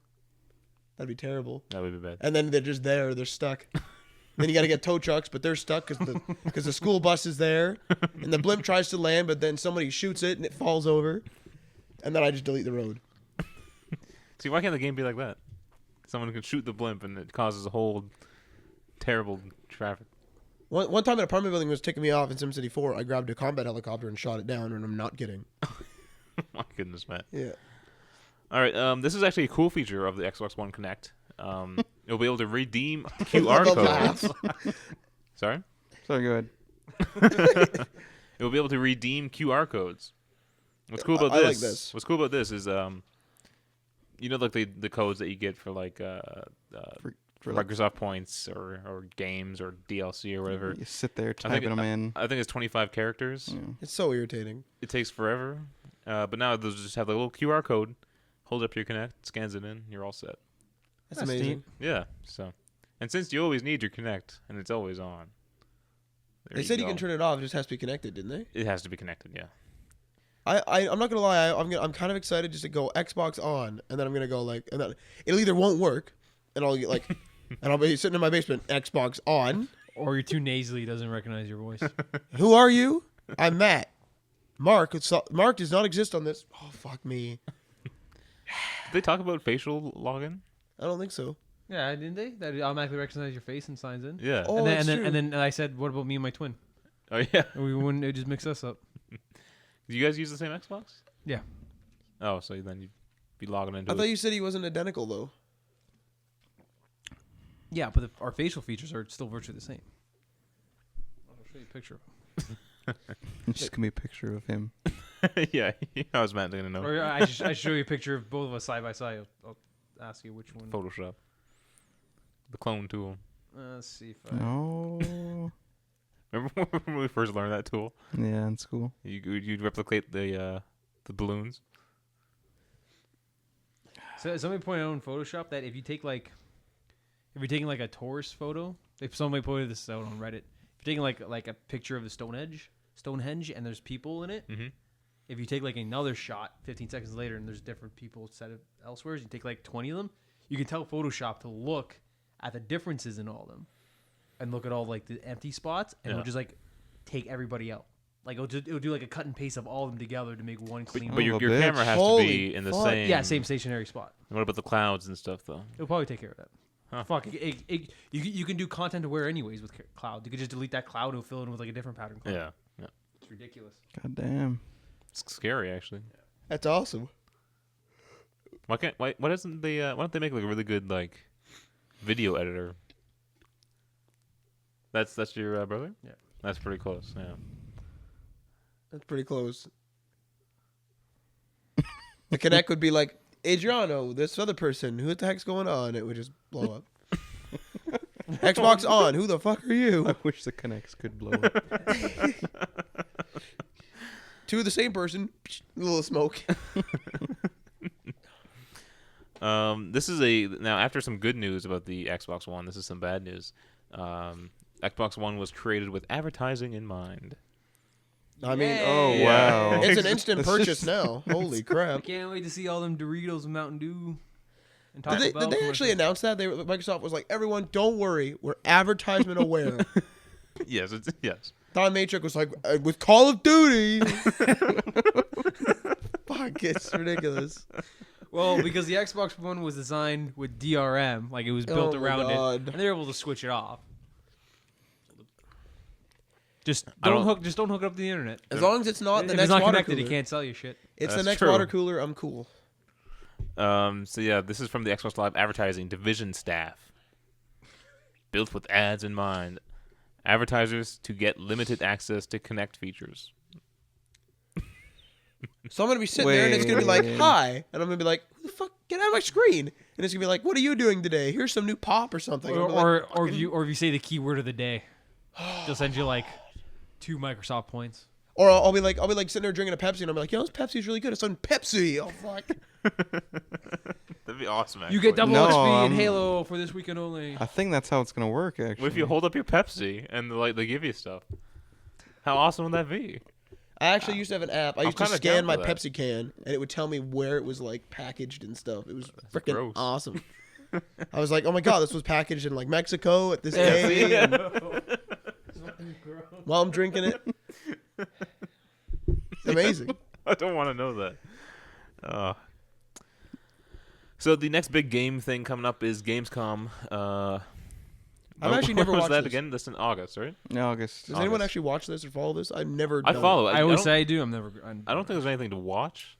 That'd be terrible. That would be bad. And then they're just there. They're stuck. Then you got to get tow trucks, but they're stuck because the school bus is there, and the blimp tries to land, but then somebody shoots it and it falls over, and then I just delete the road. See, why can't the game be like that? Someone can shoot the blimp and it causes a whole terrible traffic. One time an apartment building was ticking me off in SimCity 4. I grabbed a combat helicopter and shot it down, and I'm not kidding. My goodness, Matt. Yeah. All right, this is actually a cool feature of the Xbox One Connect. You'll be able to redeem QR The codes. laugh. Sorry? So go ahead. You'll be able to redeem QR codes. What's cool about I this? like this. What's cool about this is, like the codes that you get for like For like, Microsoft points or games or DLC or whatever. you sit there I think typing them in. I think it's 25 characters. Yeah. It's so irritating. It takes forever, but now they'll just have the little QR code. Hold up your Connect, scans it in, you're all set. That's That's amazing. Yeah. So, and since you always need your Connect and it's always on, there They said you go. can turn it off. It just has to be connected, didn't they? It has to be connected. Yeah. I'm not gonna lie. I'm kind of excited just to go Xbox on, and then I'm gonna go like, and then it'll either won't work, and I'll get like, and I'll be sitting in my basement, Xbox on. Or you're too nasally, doesn't recognize your voice. Who are you? I'm Matt. Mark does not exist on this. Oh fuck me. Did they talk about facial login? I don't think so. Yeah, didn't they? That it automatically recognizes your face and signs in. Yeah. Oh, and then, that's and then, true. and then I said, "What about me and my twin?" Oh yeah. And we wouldn't. It just mix us up. Do you guys use the same Xbox? Yeah. Oh, so then you'd be logging into I it. thought you said he wasn't identical though. Yeah, but our facial features are still virtually the same. I'll show you a picture. It's just gonna be a picture of him. Yeah. I was Matt gonna know. Or I show you a picture of both of us side by side. I'll ask you which one. Photoshop. The clone tool. Let's see if I. Oh. Remember when we first learned that tool? Yeah, in school. You'd replicate the balloons. So somebody pointed out in Photoshop that if you're taking like a tourist photo, if somebody pointed this out on Reddit, if you're taking like a picture of the Stonehenge, and there's people in it, Mm-hmm. if you take like another shot 15 seconds later and there's different people set it elsewhere, you take like 20 of them, you can tell Photoshop to look at the differences in all of them and look at all like the empty spots, and it'll just like take everybody out. Like it'll do like a cut and paste of all of them together to make one clean. But your bitch. camera has to Holy be in the fuck. same. same stationary spot. What about the clouds and stuff though? It'll probably take care of that. Huh. Fuck, you can do content aware anyways with cloud. You could just delete that cloud and fill it in with like a different pattern cloud. Yeah. It's ridiculous. God damn. It's scary actually. That's awesome. Why don't they make like a really good like video editor? That's your brother? Yeah. That's pretty close. Yeah. That's pretty close. The Kinect would be like, Adriano, this other person, who the heck's going on? It would just blow up. Xbox on, who the fuck are you? I wish the Connects could blow up. Two of the same person, a little smoke. This is now after some good news about the Xbox One, this is some bad news. Xbox One was created with advertising in mind. I mean, Yay. Oh, Yeah. wow. it's an instant That's purchase just- now. Holy I crap. can't wait to see all them Doritos and Mountain Dew. And Taco Did Bell they actually commercials. announce that? Microsoft was like, everyone, don't worry. We're advertisement aware. Yes, yes. Don Mattrick was like, with Call of Duty. Fuck, it's ridiculous. Well, because the Xbox One was designed with DRM, like it was built Oh my around God. it, and they were able to switch it off. Just I don't don't- hook it up to the internet. As long as it's not If the it's next not water connected, cooler. he can't sell you shit. It's the That's next true. water cooler. I'm cool. So yeah, this is from the Xbox Live advertising division staff. Built with ads in mind. Advertisers to get limited access to Connect features. So I'm gonna be sitting there and it's gonna be like, Wait. "Hi," and I'm gonna be like, "Who the fuck? Get out of my screen!" And it's gonna be like, "What are you doing today? Here's some new pop or something." I'm gonna be like, Or if you say the keyword of the day, they'll send you like 2 Microsoft points. or I'll be like sitting there drinking a Pepsi, and I'm like, "Yo, this Pepsi's really good. It's on Pepsi." Oh fuck! That'd be awesome. Actually. You get double No, XP in Halo for this weekend only. I think that's how it's gonna work. Actually. What if you hold up your Pepsi and they give you stuff? How awesome would that be? I actually used to have an app. I I'm used to kinda scan down my for that. Pepsi can, and it would tell me where it was like packaged and stuff. It was freaking gross. awesome. I was like, "Oh my god, this was packaged in like Mexico at this Yeah, day." see? and while I'm drinking it, it's amazing. I don't want to know that. So the next big game thing coming up is Gamescom. I've actually never when was watched that this. again. That's in August, right? in August. Does anyone August. actually watch this or follow this? I've never. I done follow it. it. I always don't- say I do. I don't think there's anything to watch.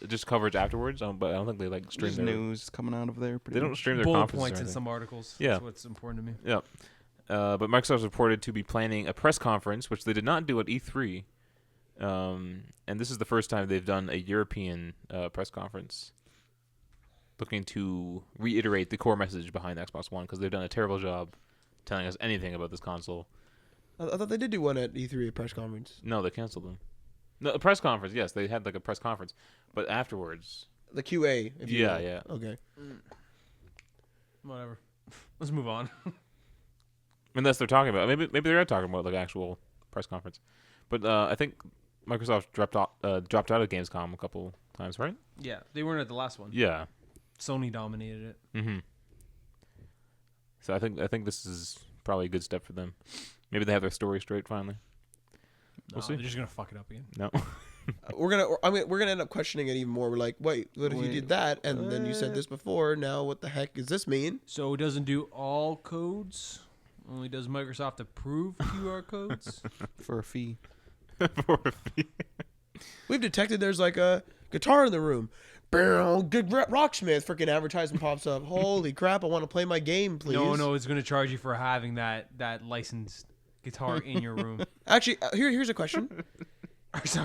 Just coverage afterwards. But I don't think they like stream There's their. news coming out of there. They Pretty don't much. stream their bullet conferences. points or in anything. some articles. Yeah. That's what's important to me. Yeah. But Microsoft's reported to be planning a press conference, which they did not do at E3. And this is the first time they've done a European press conference looking to reiterate the core message behind Xbox One, because they've done a terrible job telling us anything about this console. I thought they did do one at E3 press conference. No, they canceled them. No, a press conference, yes. They had like a press conference. But afterwards, The QA. If you Yeah, will. yeah. Okay. Whatever. Let's move on. unless they're talking about, maybe they are talking about like actual press conference. But I think Microsoft dropped out of Gamescom a couple times, right? Yeah, they weren't at the last one. Yeah. Sony dominated it. Mm-hmm. So I think this is probably a good step for them. Maybe they have their story straight finally. We'll see. They're just gonna fuck it up again. No. We're gonna end up questioning it even more. We're like, wait, what if you Wait, did that, and then you said this before? Now, what the heck does this mean? So it doesn't do all codes. Only does Microsoft approve QR codes. For a fee. For a fee. We've detected there's like a guitar in the room. Good Rocksmith freaking advertisement pops up. Holy crap! I want to play my game, please. No, it's gonna charge you for having that licensed guitar in your room. Actually, here's a question.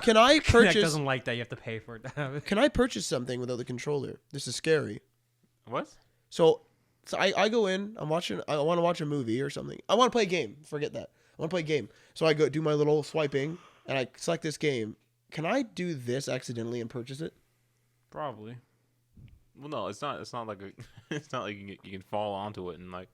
Can I Kinect purchase? doesn't like that. You have to pay for it to have it. Can I purchase something without the controller? This is scary. What? So I go in. I want to watch a movie or something. I want to play a game. Forget that. I want to play a game. So I go do my little swiping, and I select this game. Can I do this accidentally and purchase it? Probably. Well, no, it's not. It's not like it's not like you can fall onto it and like.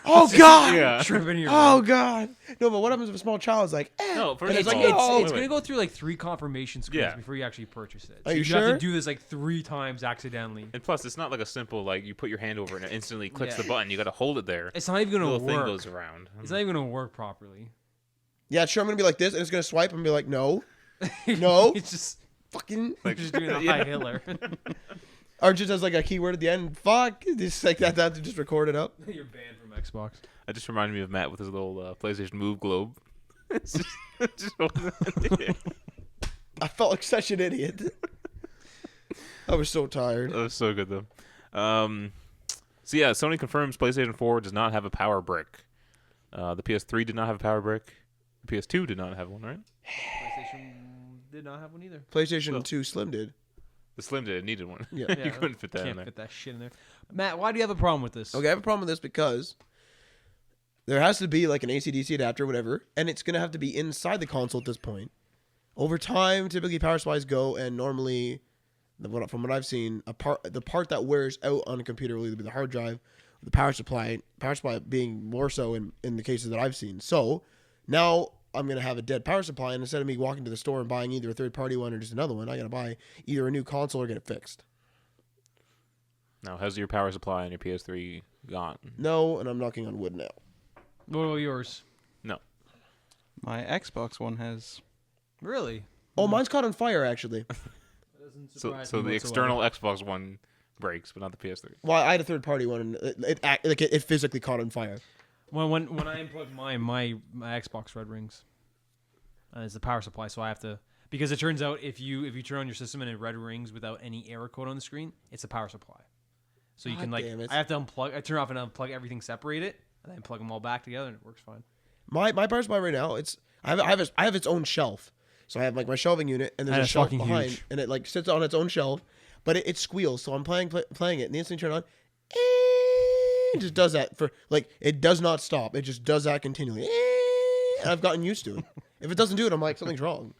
Oh God! Yeah. Tripping your Oh God! No, but what happens if a small child's like, No, first and of it's all, like, It's oh, going to go through like 3 confirmation screens Yeah. before you actually purchase it. Are So you have sure? to do this like 3 times accidentally. And plus, it's not like a simple like you put your hand over it and it instantly clicks Yeah. the button. You got to hold it there. It's not even The going little to thing work. goes around. It's not even going to work properly. yeah, sure, I'm gonna be like this, and it's gonna swipe and be like, no, no, It's just fucking, you're just doing the Yeah. high Hitler. or just has like a keyword at the end. Fuck, just like that. That to just record it up. You're banned from Xbox. That just reminded me of Matt with his little PlayStation Move globe. It's just holding it. I felt like such an idiot. I was so tired. That was so good though. So yeah, Sony confirms PlayStation 4 does not have a power brick. The PS3 did not have a power brick. The PS2 did not have one, right? PlayStation did not have one either. PlayStation So- 2 Slim did. The Slim did. It needed one. Yeah. You couldn't fit that in Can't there. fit that shit in there. Matt, why do you have a problem with this? Okay, I have a problem with this because there has to be like an AC/DC adapter, or whatever, and it's gonna have to be inside the console at this point. Over time, typically power supplies go, and normally, from what I've seen, the part that wears out on a computer will either be the hard drive, or the power supply. Power supply being more so in the cases that I've seen. So now I'm gonna have a dead power supply, and instead of me walking to the store and buying either a third-party one or just another one, I gotta buy either a new console or get it fixed. Now, has your power supply on your PS3 gone? No, and I'm knocking on wood now. What about yours? My Xbox One has. Really? Oh, mine's caught on fire actually. That doesn't So, surprise so me the whatsoever. external Xbox One breaks, but not the PS3. Well, I had a third party one, and it physically caught on fire. When I unplug my Xbox Red rings, it's the power supply, so I have to, because it turns out if you turn on your system and it red rings without any error code on the screen, it's a power supply. So you God can like damn it. I have to unplug, I turn off and unplug everything, separate it, and then plug them all back together, and it works fine. My power supply right now, I have its own shelf. So I have like my shelving unit, and there's And a it's shelf fucking behind, huge. and it like sits on its own shelf, but it squeals. So I'm playing it, and the instant you turn it on, it just does that for like it does not stop. It just does that continually. And I've gotten used to it. If it doesn't do it, I'm like something's wrong.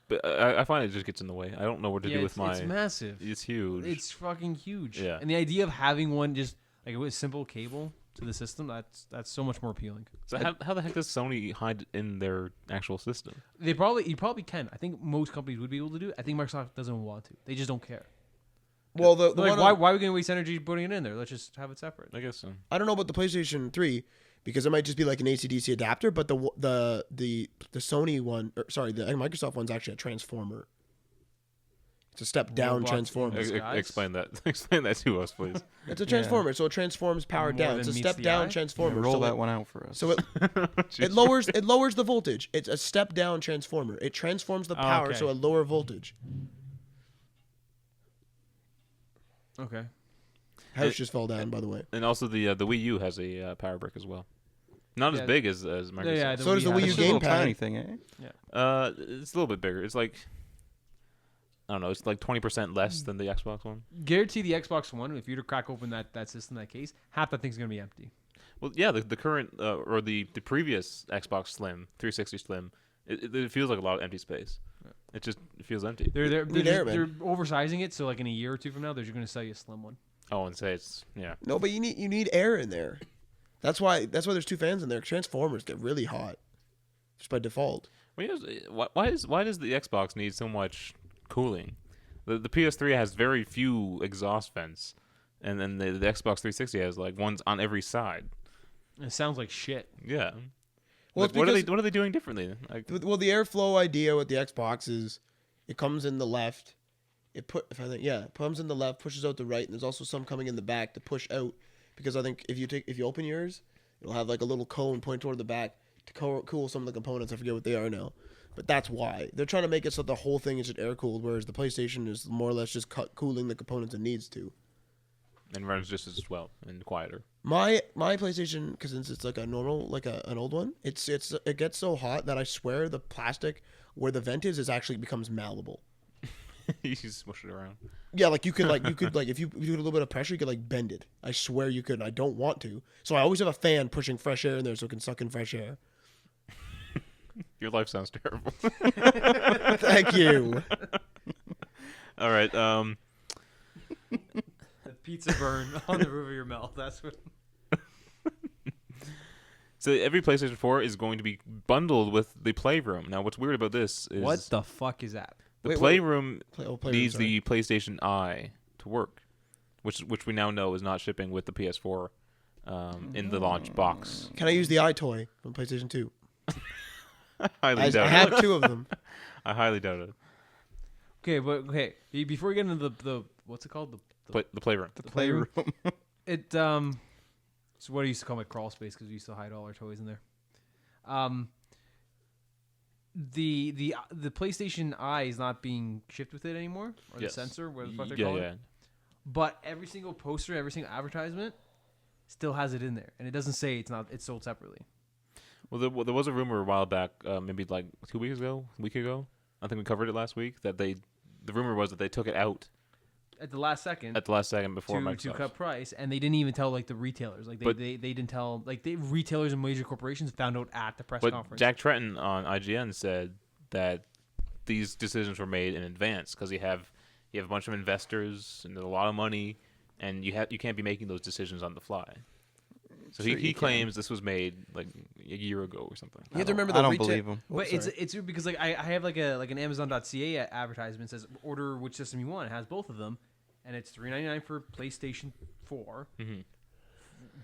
But I find it just gets in the way. I don't know what to do with it's massive. It's huge. It's fucking huge. Yeah. And the idea of having one just like with simple cable to the system, that's so much more appealing. So how the heck does Sony hide it in their actual system? You probably can. I think most companies would be able to do it. I think Microsoft doesn't want to. They just don't care. Well, the They're like, one why are we going to waste energy putting it in there? Let's just have it separate. I guess so. I don't know about the PlayStation 3 because it might just be like an AC/DC adapter, but the Sony one, the Microsoft one's actually a transformer. It's a step down Robots transformer. in Guys? Explain that. Explain that to us, please. It's a transformer, so it transforms power More down. It's a than meets step the down eye? transformer. Roll so that it, one out for us. So it lowers the voltage. It's a step down transformer. It transforms the power okay. so a lower voltage. Okay. House just fell down, by the way. And also the Wii U has a power brick as well. Not Yeah. as big as Microsoft. Yeah, So does the has Wii U It's it. just a little gamepad. tiny thing, eh? It's a little bit bigger. It's like I don't know. It's like 20% less than the Xbox One. Guarantee the Xbox One, if you were to crack open that system, that case, half that thing's going to be empty. Well, yeah, the current or the previous Xbox Slim, 360 Slim, it feels like a lot of empty space. It feels empty. They're Need air, man. they're oversizing it, so like in a year or two from now, they're just going to sell you a slim one. Oh, and say it's yeah. No, but you need air in there. That's why there's 2 fans in there. Transformers get really hot, just by default. Well, why does the Xbox need so much cooling? The PS3 has very few exhaust vents, and then the Xbox 360 has like ones on every side. It sounds like shit. Yeah. Well, Like, it's what because are they doing differently? Like, the airflow idea with the Xbox is it comes in the left. It comes in the left, pushes out the right, and there's also some coming in the back to push out. Because I think if you open yours, it'll have like a little cone point toward the back to cool some of the components. I forget what they are now, but that's why they're trying to make it so the whole thing is just air cooled, whereas the PlayStation is more or less just cooling the components it needs to. and runs just as well and quieter. My PlayStation, because since it's like a normal, like an old one, it gets so hot that I swear the plastic where the vent is actually becomes malleable. You just smush it around. Yeah, like you could if you do a little bit of pressure, you could like bend it. I swear you could. I don't want to, so I always have a fan pushing fresh air in there so it can suck in fresh air. Your life sounds terrible. Thank you. All right. Pizza burn on the roof of your mouth. That's what. So every PlayStation 4 is going to be bundled with the Playroom. Now, what's weird about this is What the fuck is that? the Wait, Playroom Playroom, needs sorry. the PlayStation Eye to work, which we now know is not shipping with the PS4 in the launch box. Can I use the iToy from PlayStation 2? I highly I doubt have it. 2 of them. I highly doubt it. Okay, but before we get into the what's it called? The Playroom. The Playroom? playroom. It so what I used to call my crawl space because we used to hide all our toys in there. The PlayStation Eye is not being shipped with it anymore, or Yes. the sensor, whatever the fuck they're Yeah, calling yeah. it. But every single poster, every single advertisement still has it in there, and it doesn't say it's not. It's sold separately. Well, there was a rumor a while back, maybe like a week ago. I think we covered it last week. That the rumor was that they took it out At the last second, at the last second before to Microsoft. cut price, and they didn't even tell like the retailers. Like But- they didn't tell like the retailers and major corporations found out at the press But conference. Jack Tretton on IGN said that these decisions were made in advance because you have a bunch of investors and there's a lot of money, and you can't be making those decisions on the fly. So Sure he you can. claims this was made like a year ago or something. You have to remember I the don't retail- believe him. Oh, But sorry. it's weird because like I have like an Amazon.ca advertisement says order which system you want. It has both of them, and it's $3.99 for PlayStation 4. Mm-hmm.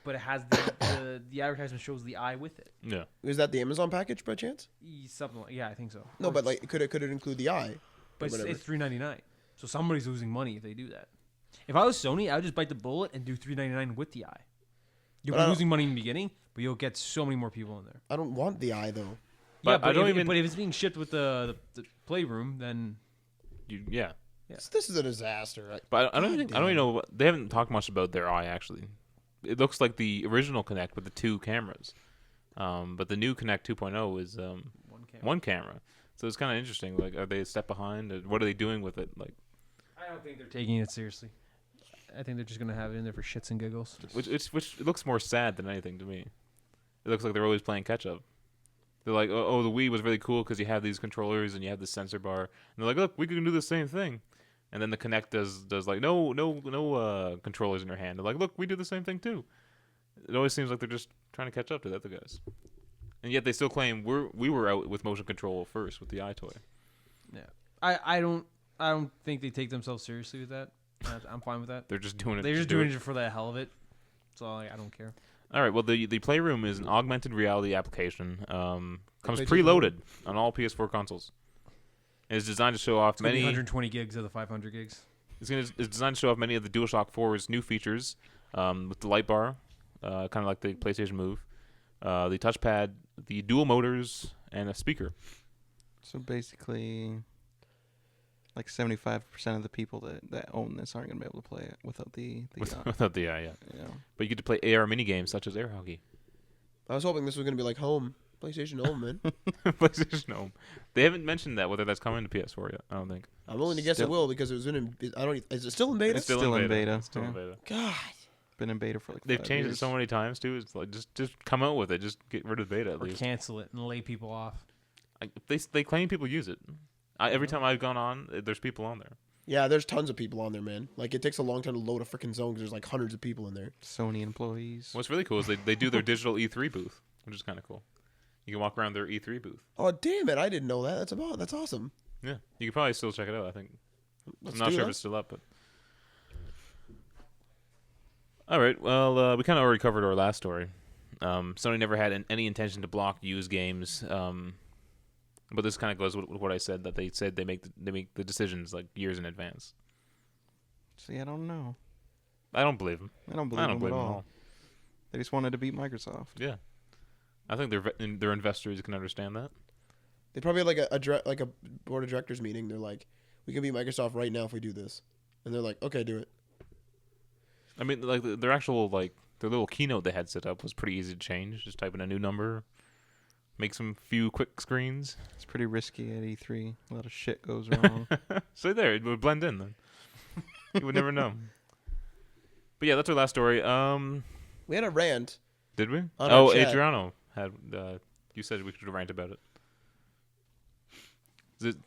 But it has the advertisement shows the eye with it. Yeah. Is that the Amazon package by chance? Something like I think so. No, Or but like could it include the eye? but it's, whatever. it's $3.99. So somebody's losing money if they do that. If I was Sony, I would just bite the bullet and do $3.99 with the eye. You'll But I be don't- losing money in the beginning, but you'll get so many more people in there. I don't want the eye though. But Yeah, I but don't if, even- But if it's being shipped with the Playroom, then Yeah. Yeah. This is a disaster. But I don't God even I don't even know. They haven't talked much about their eye actually. It looks like the original Kinect with the 2 cameras, but the new Kinect 2.0 is one camera. one camera. So it's kind of interesting. Like, are they a step behind? Or what are they doing with it? Like, I don't think they're taking it seriously. I think they're just gonna have it in there for shits and giggles. which looks more sad than anything to me. It looks like they're always playing catch up. They're like, oh, the Wii was really cool because you have these controllers and you have the sensor bar. And they're like, look, we can do the same thing. And then the Kinect does like no controllers in your hand. They're like, look, we do the same thing too. It always seems like they're just trying to catch up to the other guys. And yet they still claim we were out with motion control first with the iToy. Yeah, I don't think they take themselves seriously with that. I'm fine with that. They're just doing it. They're to just do doing it. it for the hell of it. So I don't care. All right. Well, the Playroom is an augmented reality application. Comes PlayStation preloaded on all PS4 consoles. It is designed to show off It's gonna be many. 120 gigs of the 500 gigs. It's designed to show off many of the DualShock 4's new features, with the light bar, kind of like the PlayStation Move, the touchpad, the dual motors, and a speaker. So basically, like 75% of the people that own this aren't going to be able to play it without the Without the yeah. you know. But you get to play AR mini games such as air hockey. I was hoping this was gonna be like home PlayStation Home, man. PlayStation Home. They haven't mentioned that whether that's coming to PS4 yet. I don't think. I'm willing to guess it Still- will because it was in. I don't. Is it still in beta? It's still in beta, It's still in yeah. beta. God. Been in beta for like They've 5 changed it years. so many times too. It's like just come out with it. Just get rid of the beta at Or least. cancel it and lay people off. They claim people use it. Every time I've gone on, there's people on there. Yeah, there's tons of people on there, man. Like it takes a long time to load a freaking zone because there's like hundreds of people in there. Sony employees. What's really cool is they do their digital E3 booth, which is kind of cool. You can walk around their E3 booth. Oh damn it! I didn't know that. That's awesome. Yeah, you can probably still check it out. I think. Let's I'm not do sure if that. it's still up, but. All right. Well, we kind of already covered our last story. Sony never had any intention to block used games. But this kind of goes with what I said, that they said they make the decisions like years in advance. See, I don't know. I don't believe them. I don't believe I don't them believe at them all. at all. They just wanted to beat Microsoft. Yeah, I think their investors can understand that. They probably had like a board of directors meeting. They're like, we can beat Microsoft right now if we do this, and they're like, okay, do it. I mean, like their actual their little keynote they had set up was pretty easy to change. Just type in a new number, make some few quick screens. It's pretty risky at E3. A lot of shit goes wrong. So there, it would blend in then. You would never know. But yeah, that's our last story. We had a rant. Did we? On Oh, our chat. Adriano had. You said we should rant about it.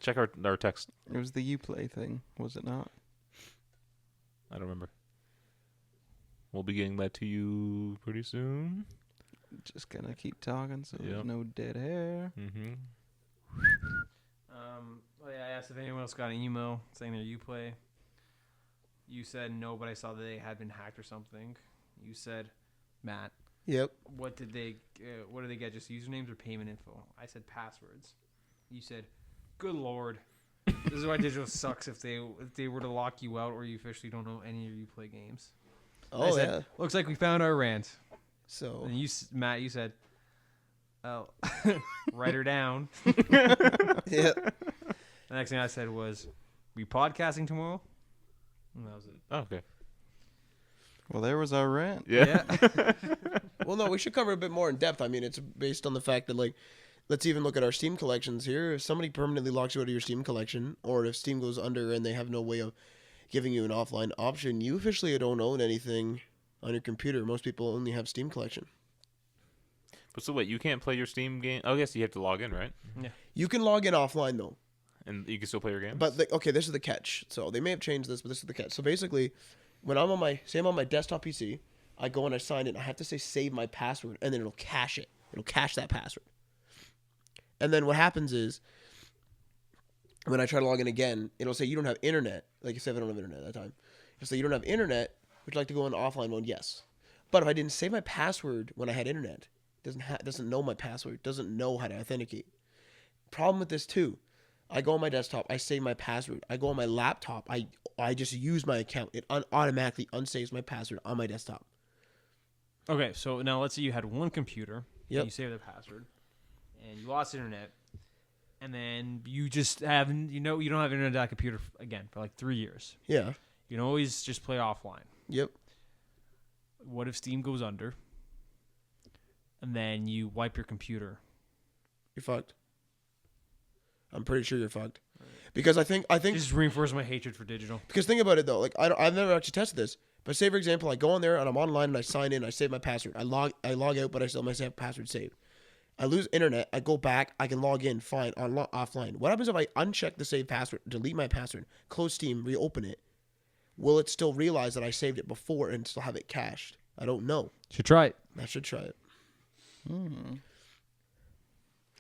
Check our text. It was the Uplay thing, was it not? I don't remember. We'll be getting that to you pretty soon. Just gonna keep talking so there's Yep. no dead hair. Mm-hmm. I asked if anyone else got an email saying their Uplay. You said no, but I saw that they had been hacked or something. You said, Matt, Yep. what did they get? Just usernames or payment info? I said passwords. You said, good lord, this is why digital sucks. If they were to lock you out or you officially don't know any of your Uplay games. I Oh, said, yeah. looks like we found our rant. So, And Matt, you said, oh, write her down. yeah. The next thing I said was, we podcasting tomorrow? And that was it. Oh, okay. Well, there was our rant. Yeah. Well, no, we should cover a bit more in depth. I mean, it's based on the fact that, like, let's even look at our Steam collections here. If somebody permanently locks you out of your Steam collection, or if Steam goes under and they have no way of giving you an offline option, you officially don't own anything on your computer. Most people only have Steam collection. But so wait, you can't play your Steam game? Oh, yes, you have to log in, right? You can log in offline, though. And you can still play your games? But okay, this is the catch. So they may have changed this, but this is the catch. So basically, when I'm on my desktop PC, I go and I sign in. I have to say save my password, and then it'll cache it. It'll cache that password. And then what happens is, when I try to log in again, it'll say you don't have internet. Like I said, I don't have internet at that time. It'll say you don't have internet. Would you like to go in offline mode? Yes. But if I didn't save my password when I had internet, it doesn't know my password. Doesn't know how to authenticate. Problem with this too. I go on my desktop, I save my password. I go on my laptop, I just use my account. It automatically unsaves my password on my desktop. Okay, so now let's say you had one computer. Yep. And you saved the password, and you lost internet, and then you just have you don't have internet on that computer again for like 3 years. Yeah. You can always just play offline. Yep. What if Steam goes under, and then you wipe your computer? You're fucked. I'm pretty sure you're fucked. Because I think Just reinforce my hatred for digital. because think about it though. Like I've never actually tested this. But say for example, I go on there and I'm online and I sign in, I save my password. I log out, but I still have password saved. I lose internet, I go back, I can log in, fine, offline. What happens if I uncheck the save password, delete my password, close Steam, reopen it? Will it still realize that I saved it before and still have it cached? I don't know. Should try it. I should try it.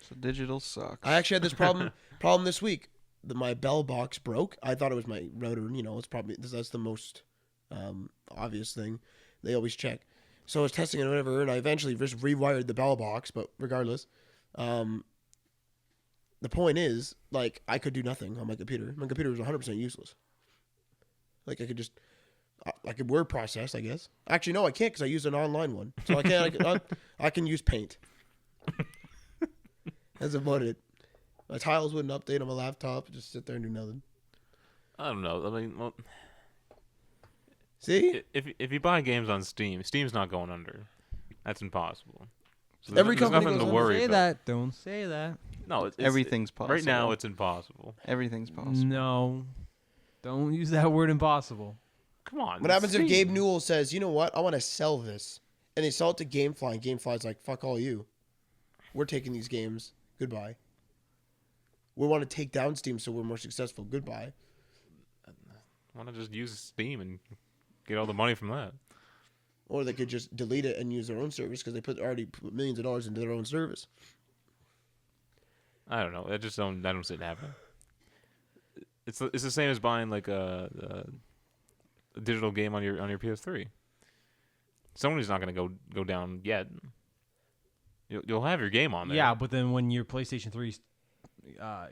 So digital sucks. I actually had this problem this week. My bell box broke. I thought it was my router. It's probably that's the most obvious thing. They always check. So I was testing it or whatever, and I eventually just rewired the bell box. But regardless, the point is, like, I could do nothing on my computer. My computer was 100% useless. Like, I could word process, I guess. Actually, no, I can't because I used an online one. So I can't. I can use Paint. That's about it. My tiles wouldn't update on my laptop. Just sit there and do nothing. I don't know. I mean, well, See? if you buy games on Steam, Steam's not going under. That's impossible. So Every there's company nothing goes to under. worry Say about. that. Don't say that. No, Everything's possible. Right now, it's impossible. Everything's possible. No. Don't use that word impossible. Come on. What happens if Steam. Gabe Newell says, you know what, I want to sell this? And they sell it to GameFly, and GameFly's like, fuck all you. We're taking these games. Goodbye. We want to take down Steam so we're more successful. Goodbye. Why not just use Steam and get all the money from that? Or they could just delete it and use their own service because they already put millions of dollars into their own service. I don't know. I don't see it happening. It's the same as buying like a digital game on your PS3. Sony's not going to go down yet. You'll have your game on there. Yeah, but then when your PlayStation 3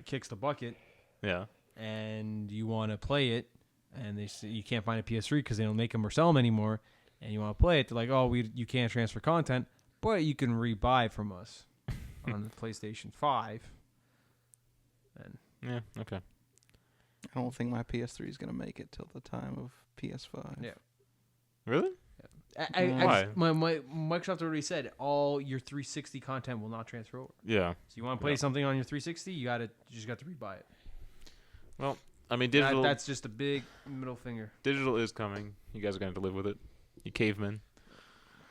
kicks the bucket Yeah. and you want to play it, and they say you can't find a PS3 because they don't make them or sell them anymore, and you want to play it, they're like, oh, you can't transfer content, but you can rebuy from us on the PlayStation 5. And Yeah. Okay. I don't think my PS3 is gonna make it till the time of PS5. Yeah. Really? I my Microsoft already said all your 360 content will not transfer over. Yeah. So you want to play something on your 360, you just got to rebuy it. Well, I mean, digital. That's just a big middle finger. Digital is coming. You guys are going to have to live with it. You cavemen.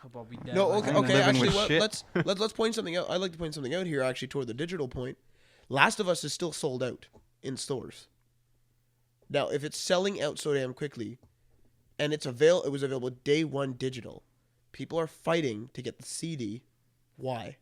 How about we dead? No, like okay, that? living actually, with shit. let's point something out. I'd like to point something out here, actually, toward the digital point. Last of Us is still sold out in stores. Now, if it's selling out so damn quickly, and it was available day one digital, people are fighting to get the CD. Why?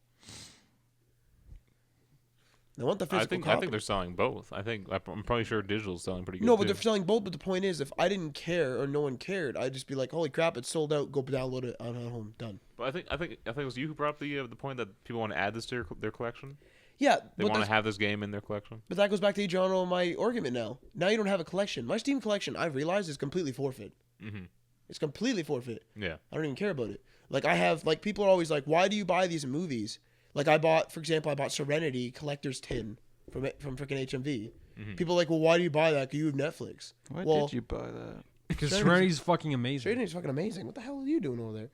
They want the physical copy. I think they're selling both. I'm probably sure digital's selling pretty good. No, but too. they're selling both. But the point is, if I didn't care or no one cared, I'd just be like, "Holy crap, it's sold out! Go download it on home, done." But I think it was you who brought up the point that people want to add this to their collection. Yeah, They want to have this game in their collection. But that goes back to Adriano and my argument now. Now you don't have a collection. My Steam collection, I've realized, is completely forfeit. Mm-hmm. It's completely forfeit. Yeah. I don't even care about it. Like, I have, like, people are always like, why do you buy these movies? Like, for example, I bought Serenity Collector's Tin from freaking HMV. Mm-hmm. People are like, well, why do you buy that? Because you have Netflix. Why Well, did you buy that? Because Serenity's fucking amazing. Serenity's fucking amazing. What the hell are you doing over there?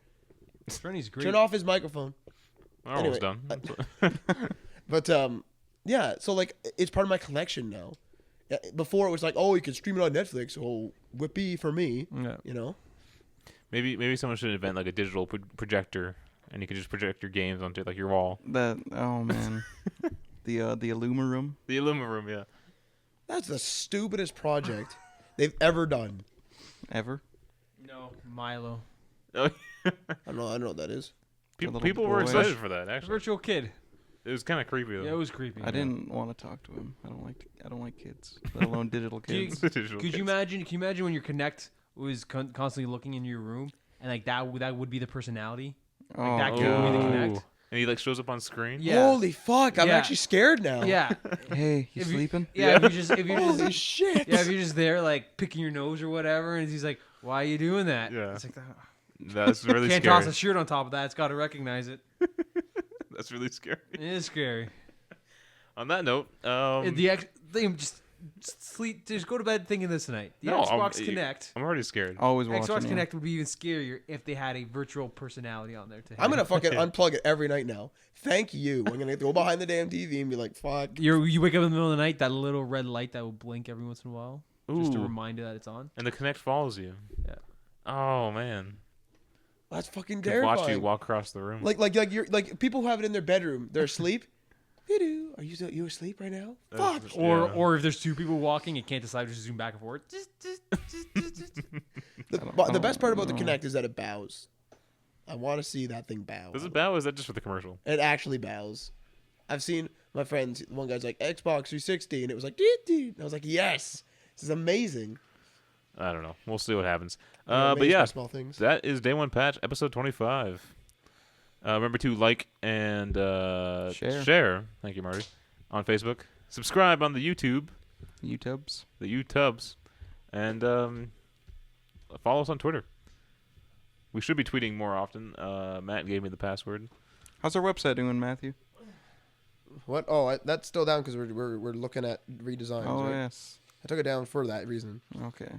Serenity's great. Turn off his microphone. We're almost done. But, yeah, so, like, it's part of my collection now. Before it was like, oh, you can stream it on Netflix. Oh, whippy for me. Yeah. You know? Maybe someone should invent like a digital projector, and you can just project your games onto like your wall. Oh man, the Illuma room. The Illuma room, yeah. That's the stupidest project they've ever done. Ever? No, Milo. Oh, I don't know what that is. little people were boy. excited for that. Actually, Virtual kid. it was kind of creepy though. Yeah, it was creepy. I didn't want to talk to him. I don't like kids, let alone digital kids. Digital Could kids. you imagine? Can you imagine when your Connect was constantly looking in your room, and like that would be the personality? Oh that kid would be the god. Connect. And he like shows up on screen. Yeah. Holy fuck! I'm Yeah. actually scared now. Yeah. Hey, you If you- sleeping? Yeah. If you're just Holy shit! yeah, if you're just there like picking your nose or whatever, and he's like, "Why are you doing that?" Yeah. It's like That's really can't scary. toss a shirt on top of that. It's got to recognize it. That's really scary. It is scary. On that note, Just go to bed thinking this tonight. The No, Xbox Connect. I'm already scared. Always watching. Xbox you. Connect would be even scarier if they had a virtual personality on there. I'm gonna fucking unplug it every night now. Thank you. I'm gonna go behind the damn TV and be like, fuck. You wake up in the middle of the night, that little red light that will blink every once in a while, just to Ooh. remind you that it's on. And the Connect follows you. Yeah. Oh man. That's fucking Could terrifying. watch you walk across the room. Like you're like people who have it in their bedroom. They're asleep. Are you asleep right now? Fuck. Or if there's two people walking, it can't decide to zoom back and forth. The best part about the know. Kinect is that it bows. I want to see that thing bow. Does it bow? Or is that just for the commercial? It actually bows. I've seen my friends. One guy's like Xbox 360, and it was like, "Deet, deet." And I was like, yes, this is amazing. I don't know. We'll see what happens. I'm But amazed yeah, by small things. that is Day One Patch, episode 25. Remember to like and Share. Thank you, Marty. On Facebook. Subscribe on the YouTube, YouTubes. and follow us on Twitter. We should be tweeting more often. Matt gave me the password. How's our website doing, Matthew? What? Oh, that's still down because we're looking at redesigns. Oh right? yes. I took it down for that reason. Okay.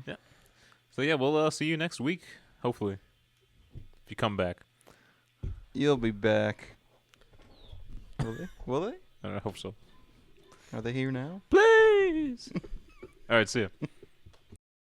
So yeah, we'll see you next week, hopefully, if you come back. You'll be back. Will they? I hope so. Are they here now? Please. All right, see ya.